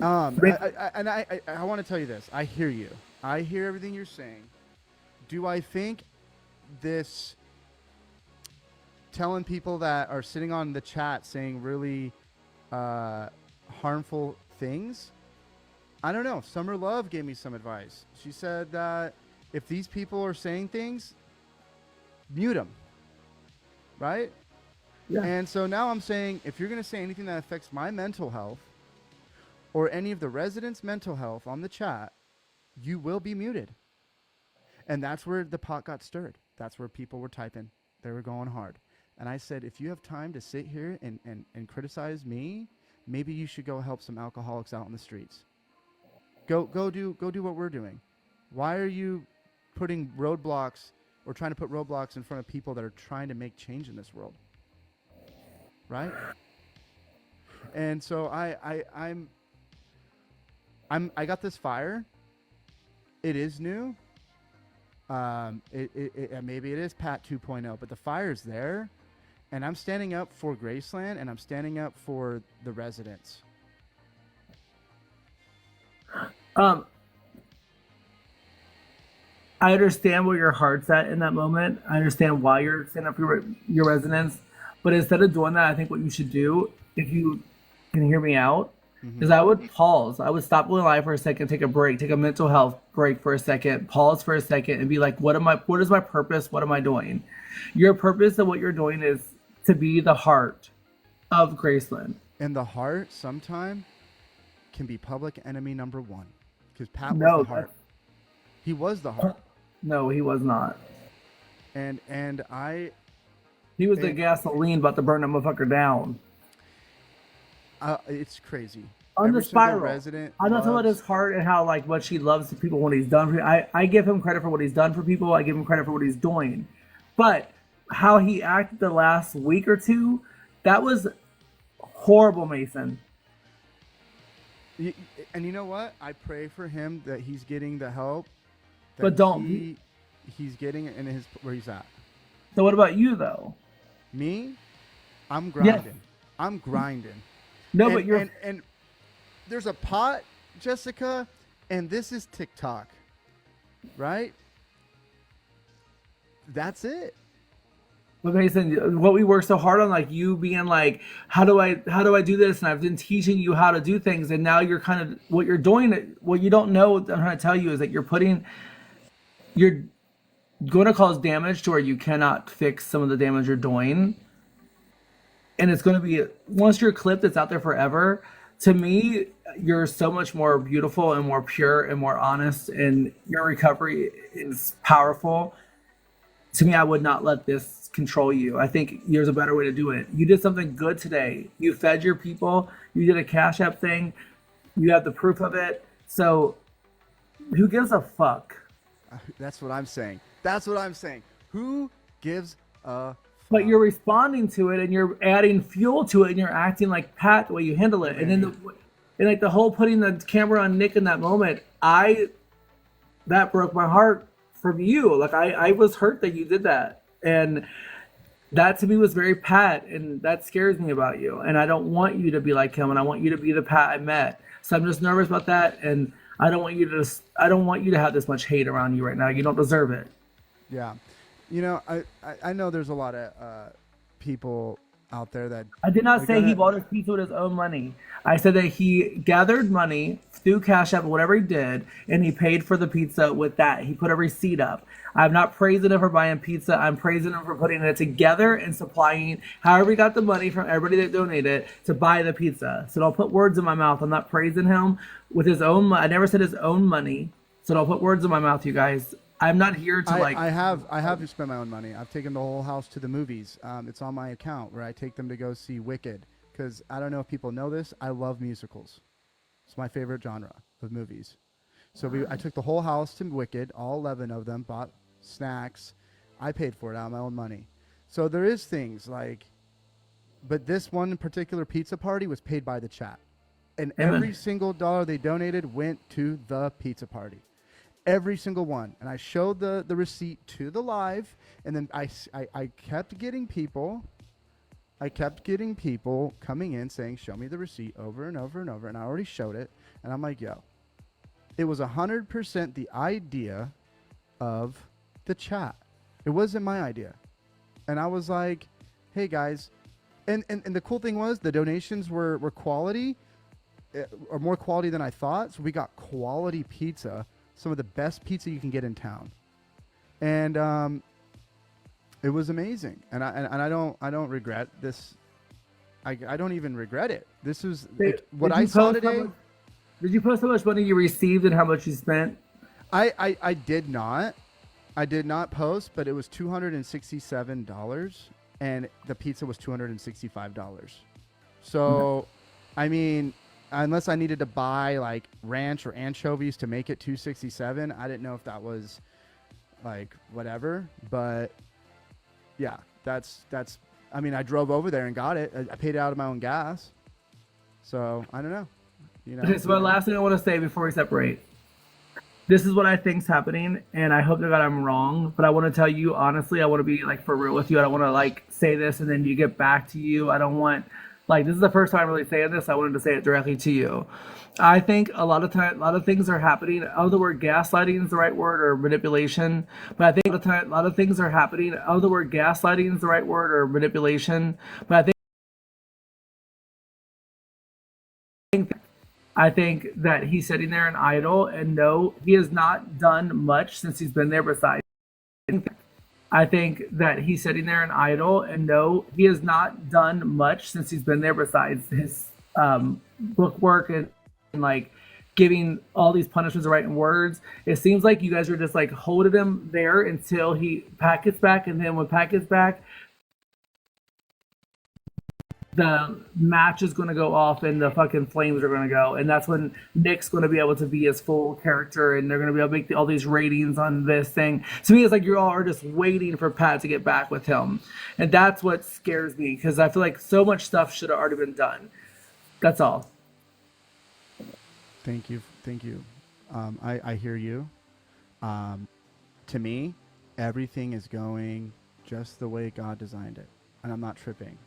want to tell you this. I hear you. I hear everything you're saying. Do I think this telling people that are sitting on the chat saying really harmful things? I don't know. Summer Love gave me some advice. She said that if these people are saying things, mute them, right? Yeah. And so now I'm saying if you're going to say anything that affects my mental health or any of the residents' mental health on the chat, you will be muted. And that's where the pot got stirred. That's where people were typing. They were going hard. And I said, if you have time to sit here and criticize me, maybe you should go help some alcoholics out in the streets. Go do what we're doing. Why are you putting roadblocks or trying to put roadblocks in front of people that are trying to make change in this world? Right? And so I got this fire. It is new. Maybe it is Pat 2.0, but the fire's there, and I'm standing up for Graceland, and I'm standing up for the residents. Um, I understand where your heart's at in that moment. I understand why you're standing up for your residents, but instead of doing that, I think what you should do, if you can hear me out, is I would pause. I would stop living life for a second, take a break, take a mental health break for a second, pause for a second, and be like, what is my purpose? What am I doing? Your purpose of what you're doing is to be the heart of Graceland. And the heart sometime can be public enemy number one, because Pat was No, the heart. He was the heart. no, he was not. And He was the gasoline about to burn that motherfucker down. it's crazy. On Every the single spiral. resident I'm not talking about his heart and how like what she loves the people when he's done for I give him credit for what he's done for people. I give him credit for what he's doing. But how he acted the last week or two, that was horrible, Mason. And you know what? I pray for him that he's getting the help that But don't. he's getting in his where he's at. So what about you though? Me, I'm Yes. grinding. I'm grinding. No, but you're and there's a pot, Jessica, and this is TikTok, right? That's it. But Mason, what we work so hard on, like you being like, how do I do this? And I've been teaching you how to do things, and now you're kind of what you're doing. What you don't know, I'm trying to tell you, is that you're going to cause damage to where you cannot fix some of the damage you're doing, and it's going to be once you're clipped, it's out there forever. To me, you're so much more beautiful and more pure and more honest, and your recovery is powerful. To me, I would not let this control you. I think there's a better way to do it. You did something good today. You fed your people. You did a Cash App thing. You have the proof of it. So who gives a fuck? That's what I'm saying. That's what I'm saying. Who gives a But you're responding to it and you're adding fuel to it and you're acting like Pat the way you handle it. And then and like the whole putting the camera on Nick in that moment, that broke my heart from you. Like I was hurt that you did that. And that to me was very Pat, and that scares me about you. And I don't want you to be like him, and I want you to be the Pat I met. So I'm just nervous about that, and I don't want you to have this much hate around you right now. You don't deserve it. Yeah. You know, I know there's a lot of people out there that I did not are say gonna- he bought his pizza with his own money. I said that he gathered money through Cash App, whatever he did, and he paid for the pizza with that. He put a receipt up. I'm not praising him for buying pizza. I'm praising him for putting it together and supplying however he got the money from everybody that donated to buy the pizza. So don't put words in my mouth. I'm not praising him with his own I never said his own money. So don't put words in my mouth, you guys. I'm not here to I have spent my own money. I've taken the whole house to the movies. It's on my account where I take them to go see Wicked, because I don't know if people know this. I love musicals. It's my favorite genre of movies. So I took the whole house to Wicked, all 11 of them, bought snacks. I paid for it out of my own money. So there is things like, but this one particular pizza party was paid by the chat, and every Amen. single dollar they donated went to the pizza party. Every single one. And I showed the receipt to the live, and then I kept getting people. I kept getting people coming in saying, "Show me the receipt," over and over and over. And I already showed it, and I'm like, "Yo, it was 100% the idea of the chat. It wasn't my idea." And I was like, "Hey guys," and the cool thing was the donations were quality, or more quality than I thought. So we got quality pizza, some of the best pizza you can get in town, and it was amazing. And I don't regret this. I don't even regret it. This was like, what Did I you saw post how today. much? Did you post how much money you received and how much you spent? I did not. I did not post, but it was $267, and the pizza was $265. Okay. So, I mean, unless I needed to buy like ranch or anchovies to make it 267, I didn't know if that was like whatever. But yeah, that's. I mean, I drove over there and got it. I paid it out of my own gas. So I don't know. You Okay, know. so my last thing I want to say before we separate. This is what I think's happening, and I hope that I'm wrong. But I want to tell you honestly. I want to be like for real with you. I don't want to like say this and then you get back to you. I don't want like this is the first time I'm really saying this. I wanted to say it directly to you. I think a lot of things are happening. I don't know the word gaslighting is the right word or manipulation, but I think a lot of things are happening. I don't know the word gaslighting is the right word or manipulation, but I think that he's sitting there and idle, and no, he has not done much since he's been there. Besides, I think that he's sitting there and idle, and no, he has not done much since he's been there. Besides his book work and like giving all these punishments and writing words, it seems like you guys are just like holding him there until Pat gets back, and then when Pat gets back, the match is going to go off and the fucking flames are going to go, and that's when Nick's going to be able to be his full character, and they're going to be able to make all these ratings on this thing. To me, it's like you all are just waiting for Pat to get back with him, and that's what scares me because I feel like so much stuff should have already been done. That's all. Thank you. Thank you. I hear you. To me, everything is going just the way God designed it, and I'm not tripping.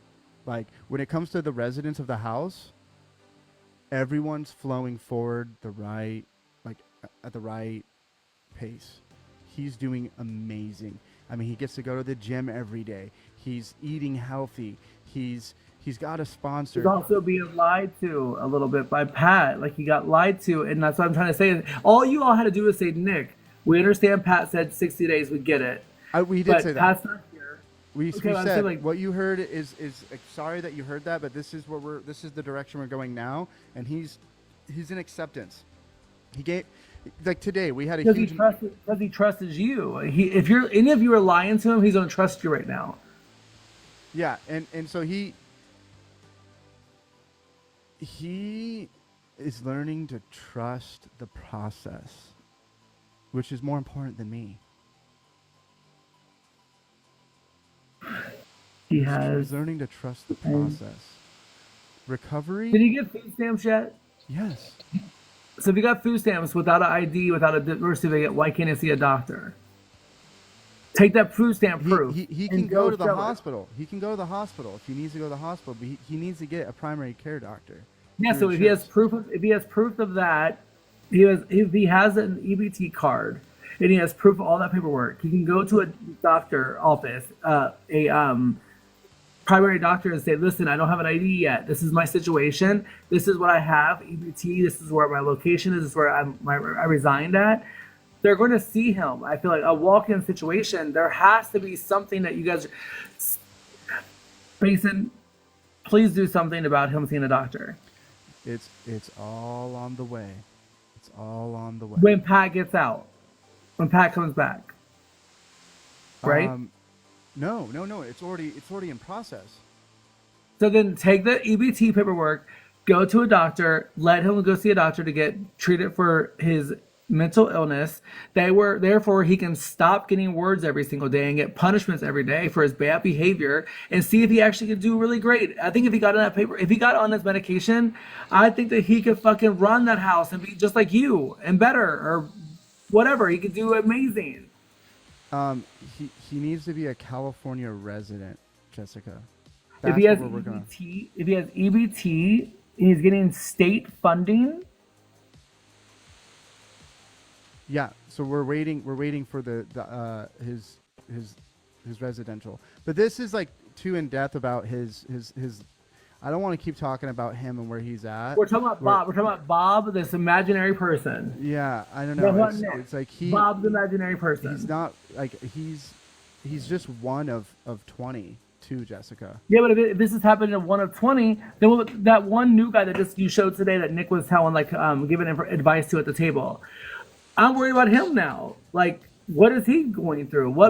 Like when it comes to the residents of the house, everyone's flowing forward the right, like at the right pace. He's doing amazing. I mean, he gets to go to the gym every day. He's eating healthy. He's got a He's sponsor. also being lied to a little bit by Pat. Like he got lied to, and that's what I'm trying to say. All you all had to do is say, Nick, we understand Pat said 60 days, we get it. We did say But that. Pat's not here. Okay, We well, I'm saying said like what you heard is sorry that you heard that, but this is what we're this is the direction we're going now, and he's in acceptance. He gave like today we had a huge. because he trusted you. If you're any of you are lying to him, he's gonna trust you right now. Yeah, and so he is learning to trust the process, which is more important than me. He He's has. learning to trust the And process. did Recovery, he get food stamps yet? yes. So if you got food stamps without an ID, without a birth certificate, why can't he see a doctor? Take that food stamp proof He can and go go to the show it. hospital. He can go to the hospital if he needs to go to the hospital, but he needs to get a primary care doctor Yeah. through So insurance. if he has proof of that, if he has an EBT card and he has proof of all that paperwork, he can go to a doctor office, a primary doctor, and say, "Listen, I don't have an ID yet. This is my situation. This is what I have. EBT. This is where my location is. This is where I resigned at." They're going to see him. I feel like a walk-in situation. There has to be something that you guys, Mason, please do something about him seeing a doctor It's all on the way. It's all on the way. when Pat gets out, when Pat comes back, right? Um, no. It's already in process. So then take the EBT paperwork, go to a doctor, let him go see a doctor to get treated for his mental illness. Therefore he can stop getting words every single day and get punishments every day for his bad behavior and see if he actually could do really great. I think if he got on that paper, if he got on his medication, I think that he could fucking run that house and be just like you and better or whatever. He could do amazing. He needs to be a California resident, Jessica. If That's he has what we're working on. EBT, if he has EBT, he's getting state funding. Yeah, so we're waiting for his residential. But this is like too in depth about his I don't want to keep talking about him and where he's at. We're talking about Bob. We're talking about Bob, this imaginary person. Yeah, I don't know. It's like Bob's imaginary person. He's not like he's just one of 20 too, Jessica. Yeah, but if this is happening to one of 20, then that one new guy that just you showed today that Nick was telling, like, giving advice to at the table, I'm worried about him now. Like, what is he going through? Why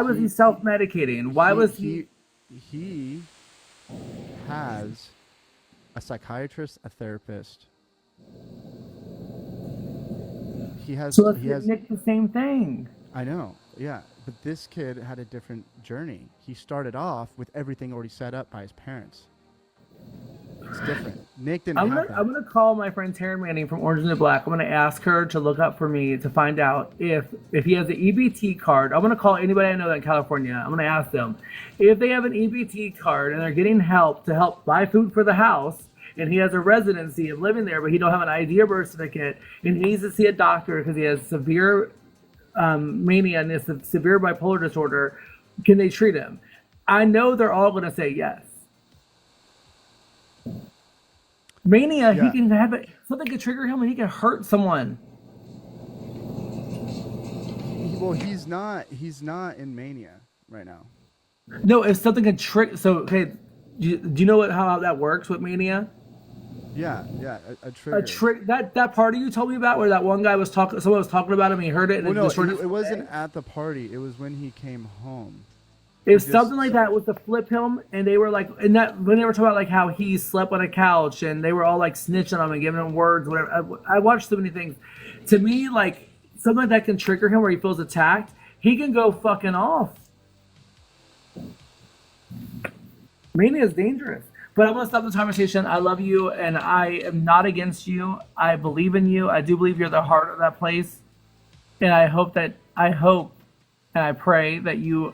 was he self-medicating? Why was he? He has a psychiatrist, a therapist. He has. So let's get Nick the same thing. I know. Yeah, but this kid had a different journey. He started off with everything already set up by his parents. It's different. Nick didn't have that. I'm gonna call my friend Taryn Manning from Orange and the Black. I'm gonna ask her to look up for me to find out if he has an EBT card. I'm gonna call anybody I know that in California. I'm gonna ask them if they have an EBT card and they're getting help to help buy food for the house, and he has a residency of living there, but he don't have an ID or birth certificate, and he needs to see a doctor because he has severe mania and this severe bipolar disorder. Can they treat him? I know they're all gonna say yes. Mania, yeah. He can have it. Something could trigger him, and he can hurt someone. He's not in mania right now. No, if something can trigger. So, okay, do you know how that works with mania? Yeah, a trigger. That party you told me about, where that one guy was talking, someone was talking about him, and he heard it. And it wasn't at the party. It was when he came home. If something like that was to flip him, and they were like, and that when they were talking about like how he slept on a couch, and they were all like snitching on him and giving him words, whatever. I watched so many things. To me, like something like that can trigger him where he feels attacked. He can go fucking off. Mania is dangerous. But I'm gonna stop this conversation. I love you, and I am not against you. I believe in you. I do believe you're the heart of that place, and I hope and I pray that you.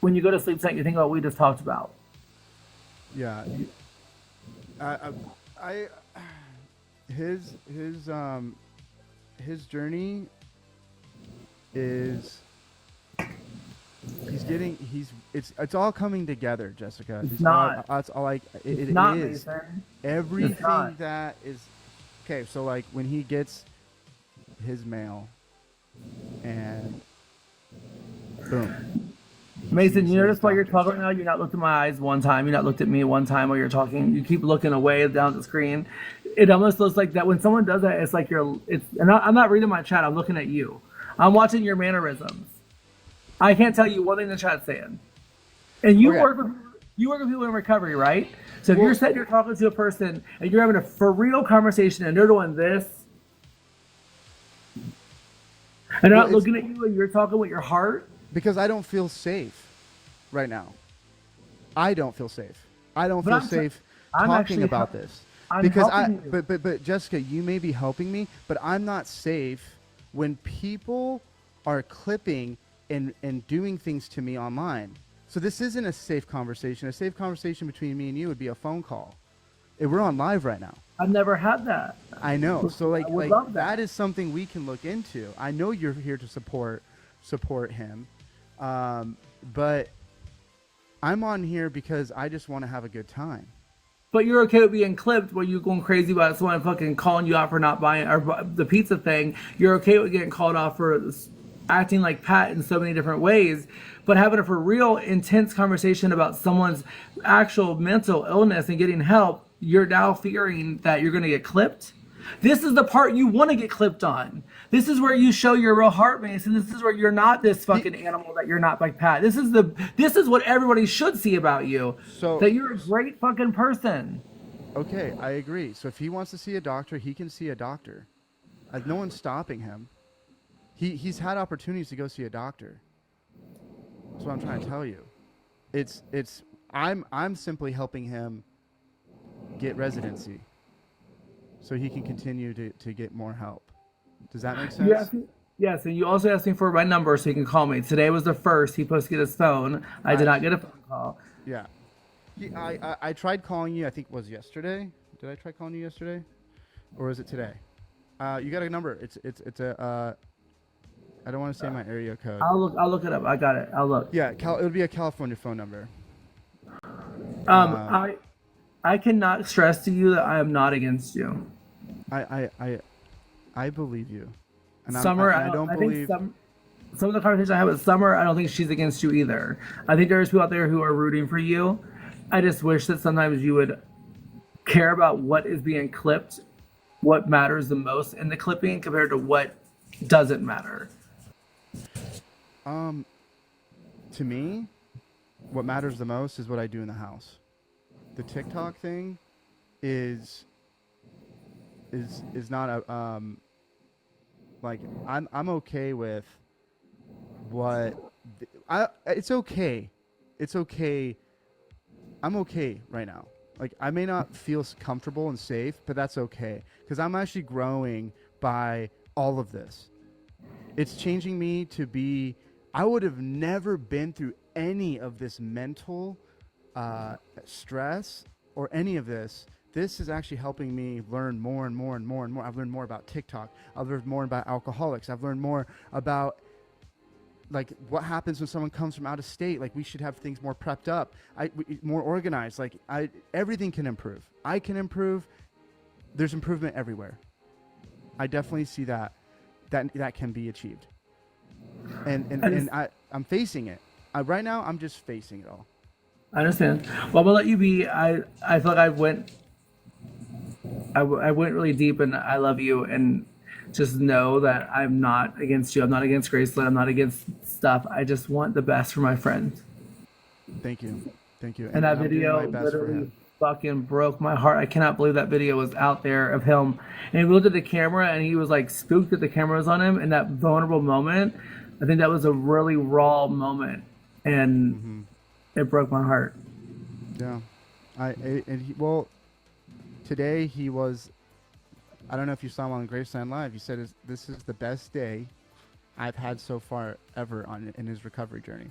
When you go to sleep tonight, you think about what we just talked about. Yeah. His journey is it's all coming together, Jessica. It's not. It's all like it not, is. Mason. Everything that is okay. So like when he gets his mail, and boom. Mason, you notice while you're talking now, you're not looked at my eyes one time. You're not looked at me one time while you're talking. You keep looking away down the screen. It almost looks like that when someone does that, it's like I'm not reading my chat. I'm looking at you. I'm watching your mannerisms. I can't tell you one thing the chat's saying. And you work with people in recovery, right? So if you're sitting here talking to a person and you're having a for real conversation and they're doing this, and they're not looking at you and you're talking with your heart. Because I don't feel safe right now. I don't feel safe. I don't feel safe talking about this. But Jessica, you may be helping me, but I'm not safe when people are clipping and doing things to me online. So this isn't a safe conversation. A safe conversation between me and you would be a phone call. We're on live right now. I've never had that. I know. So like that. that is something we can look into. I know you're here to support him. But I'm on here because I just want to have a good time. But you're okay with being clipped where you're going crazy about someone fucking calling you out for not buying or the pizza thing. You're okay with getting called off for acting like Pat in so many different ways, but having a for real intense conversation about someone's actual mental illness and getting help, you're now fearing that you're going to get clipped. This is the part you want to get clipped on. This is where you show your real heart, Mason. This is where you're not this fucking animal that you're not like Pat. This is what everybody should see about you. So that you're a great fucking person. Okay, I agree. So if he wants to see a doctor, he can see a doctor. No one's stopping him. He's had opportunities to go see a doctor. That's what I'm trying to tell you. It's I'm simply helping him get residency so he can continue to get more help. Does that make You sense? asked me, yes, and you also asked me for my number so you can call me. Today was the first he supposed to get his phone. I I did not get a phone call. Yeah. I tried calling you. I think it was yesterday. Did I try calling you yesterday, or was it today? You got a number. It's a. I don't want to say my area code. I'll look it up. I got it. I'll look. Yeah, it would be a California phone number. Um, Um, I I cannot stress to you that I am not against you. I I I, I believe you, and Summer, I don't I think believe. some of the conversations I have with Summer, I don't think she's against you either. I think there's people out there who are rooting for you. I just wish that sometimes you would care about what is being clipped, what matters the most in the clipping compared to what doesn't matter. Um, to me, what matters the most is what I do in the house. The TikTok thing is is not a like I'm okay with what I it's okay. It's okay. I'm okay right now. Like I may not feel comfortable and safe, but that's okay because I'm actually growing by all of this. It's changing me to be. I would have never been through any of this mental stress or any of this. This is actually helping me learn more and more and more and more. I've learned more about TikTok. I've learned more about alcoholics. I've learned more about like what happens when someone comes from out of state. Like we should have things more prepped up, more organized. Like everything can improve. I can improve. There's improvement everywhere. I definitely see that can be achieved. I'm facing it. Right now I'm just facing it all. I understand. Well, I'm gonna let you be. I feel like I went really deep, and I love you. And just know that I'm not against you. I'm not against Graceland. I'm not against stuff. I just want the best for my friend. Thank you. Thank you. And that I'm doing video my best for literally him. fucking broke my heart. I cannot believe that video was out there of him. And he looked at the camera and he was like spooked that the camera was on him. In that vulnerable moment, I think that was a really raw moment, and it broke my heart. Yeah. Well, today he was. I don't know if you saw him on Graceland Live. He said this is the best day I've had so far ever in his recovery journey.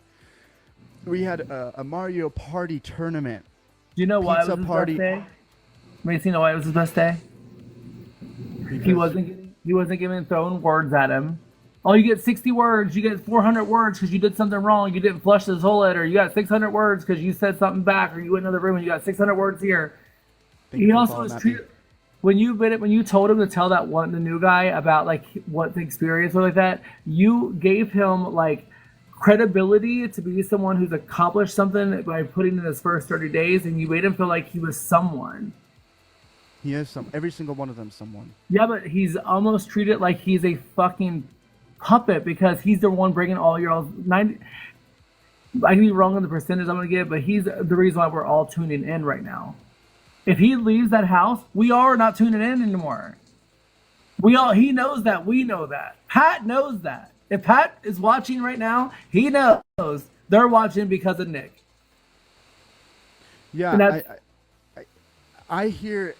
We had a Mario Party tournament. Do you know why it Pizza was his party. best day? Macy, you know why it was his best day? Because He wasn't getting thrown words at him. Oh, you get 60 words. You get 400 words because you did something wrong. You didn't flush the toilet, or you got 600 words because you said something back, or you went in another room and you got 600 words here. Thank you He for also calling was that treated when you told him to tell the new guy about like what the experience was like that. You gave him like credibility to be someone who's accomplished something by putting in his first 30 days, and you made him feel like he was someone. He is every single one of them someone. Yeah, but he's almost treated like he's a fucking puppet because he's the one bringing all your 90. I can be wrong on the percentage I'm gonna give, but he's the reason why we're all tuning in right now. If he leaves that house, we are not tuning in anymore. He knows that, we know that. Pat knows that. If Pat is watching right now, he knows they're watching because of Nick. And Yeah, I hear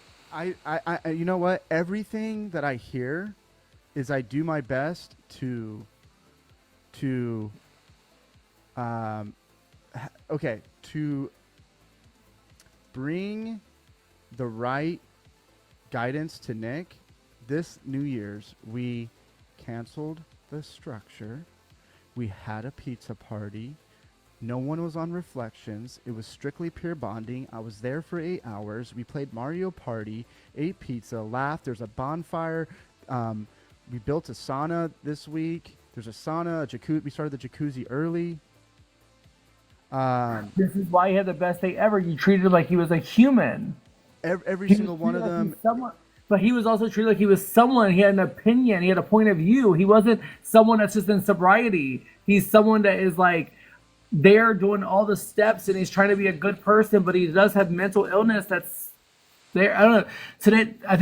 you know what? Everything that I hear is I do my best to to bring the right guidance to Nick. This New Year's, we canceled the structure. We had a pizza party. No one was on Reflections. It was strictly pure bonding. I was there for 8 hours. We played Mario Party, ate pizza, laughed. There's a bonfire. We built a sauna this week. There's a sauna, a jacuzzi. We started the jacuzzi early. This is why he had the best day ever. You treated him like he was a human. Every He was single one of treated like them. he's someone, but he was also treated like he was someone. He had an opinion. He had a point of view. He wasn't someone that's just in sobriety. He's someone that is like there doing all the steps, and he's trying to be a good person, but he does have mental illness that's There, I don't know. Today, I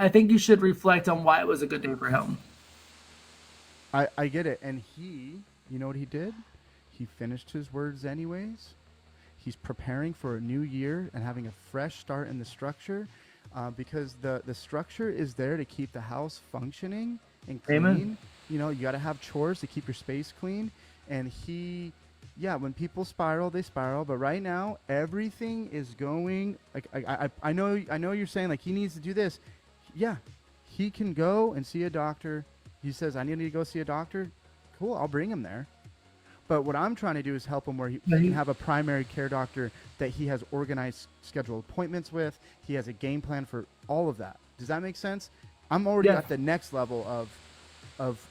think you should reflect on why it was a good day for him. I get it. And you know what he did? He finished his words anyways. He's preparing for a new year and having a fresh start in the structure, because the structure is there to keep the house functioning and Amen. clean. You know, you got to have chores to keep your space clean. And yeah, when people spiral, they spiral. But right now, everything is going like I know you're saying like he needs to do this. Yeah, he can go and see a doctor. He says I need to go see a doctor. Cool, I'll bring him there. But what I'm trying to do is help him where he can have a primary care doctor that he has organized scheduled appointments with. He has a game plan for all of that. Does that make sense? I'm already Yes. at the next level of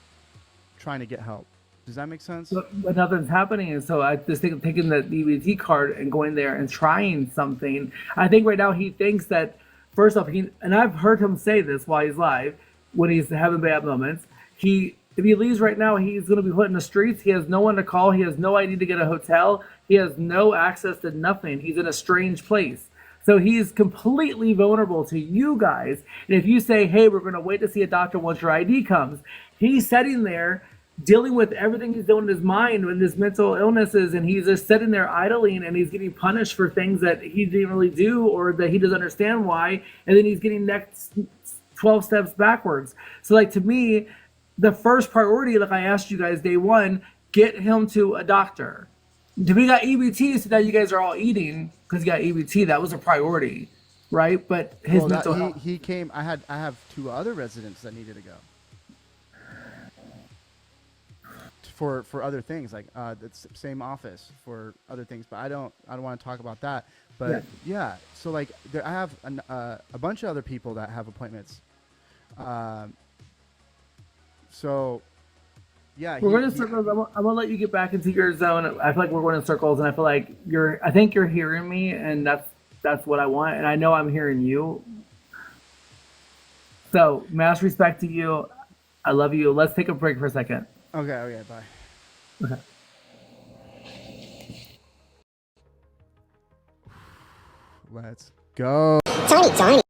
trying to get help. Does that make sense? But nothing's happening, and so I just think of taking the EBT card and going there and trying something. I think right now he thinks that first off, and I've heard him say this while he's live when he's having bad moments. If he leaves right now, he's going to be put in the streets. He has no one to call. He has no ID to get a hotel. He has no access to nothing. He's in a strange place. So he's completely vulnerable to you guys. And if you say, hey, we're going to wait to see a doctor once your ID comes, he's sitting there dealing with everything he's doing in his mind and his mental illnesses. And he's just sitting there idling and he's getting punished for things that he didn't really do or that he doesn't understand why. And then he's getting next 12 steps backwards. So, like, to me, the first priority, like I asked you guys day one, get him to a doctor. We got EBT, so now you guys are all eating because you got EBT. That was a priority, right? But his Well, mental health. he came. I have two other residents that needed to go for other things, like the same office for other things. But I don't want to talk about that. Yeah. But yeah, so like I have a bunch of other people that have appointments. Um, so yeah, We're going to circles. I'm gonna let you get back into your zone. I feel like we're going in circles, and I feel like I think you're hearing me, and that's what I want, and I know I'm hearing you. So, mass respect to you. I love you. Let's take a break for a second. okay, bye. Okay. Let's go. Tony.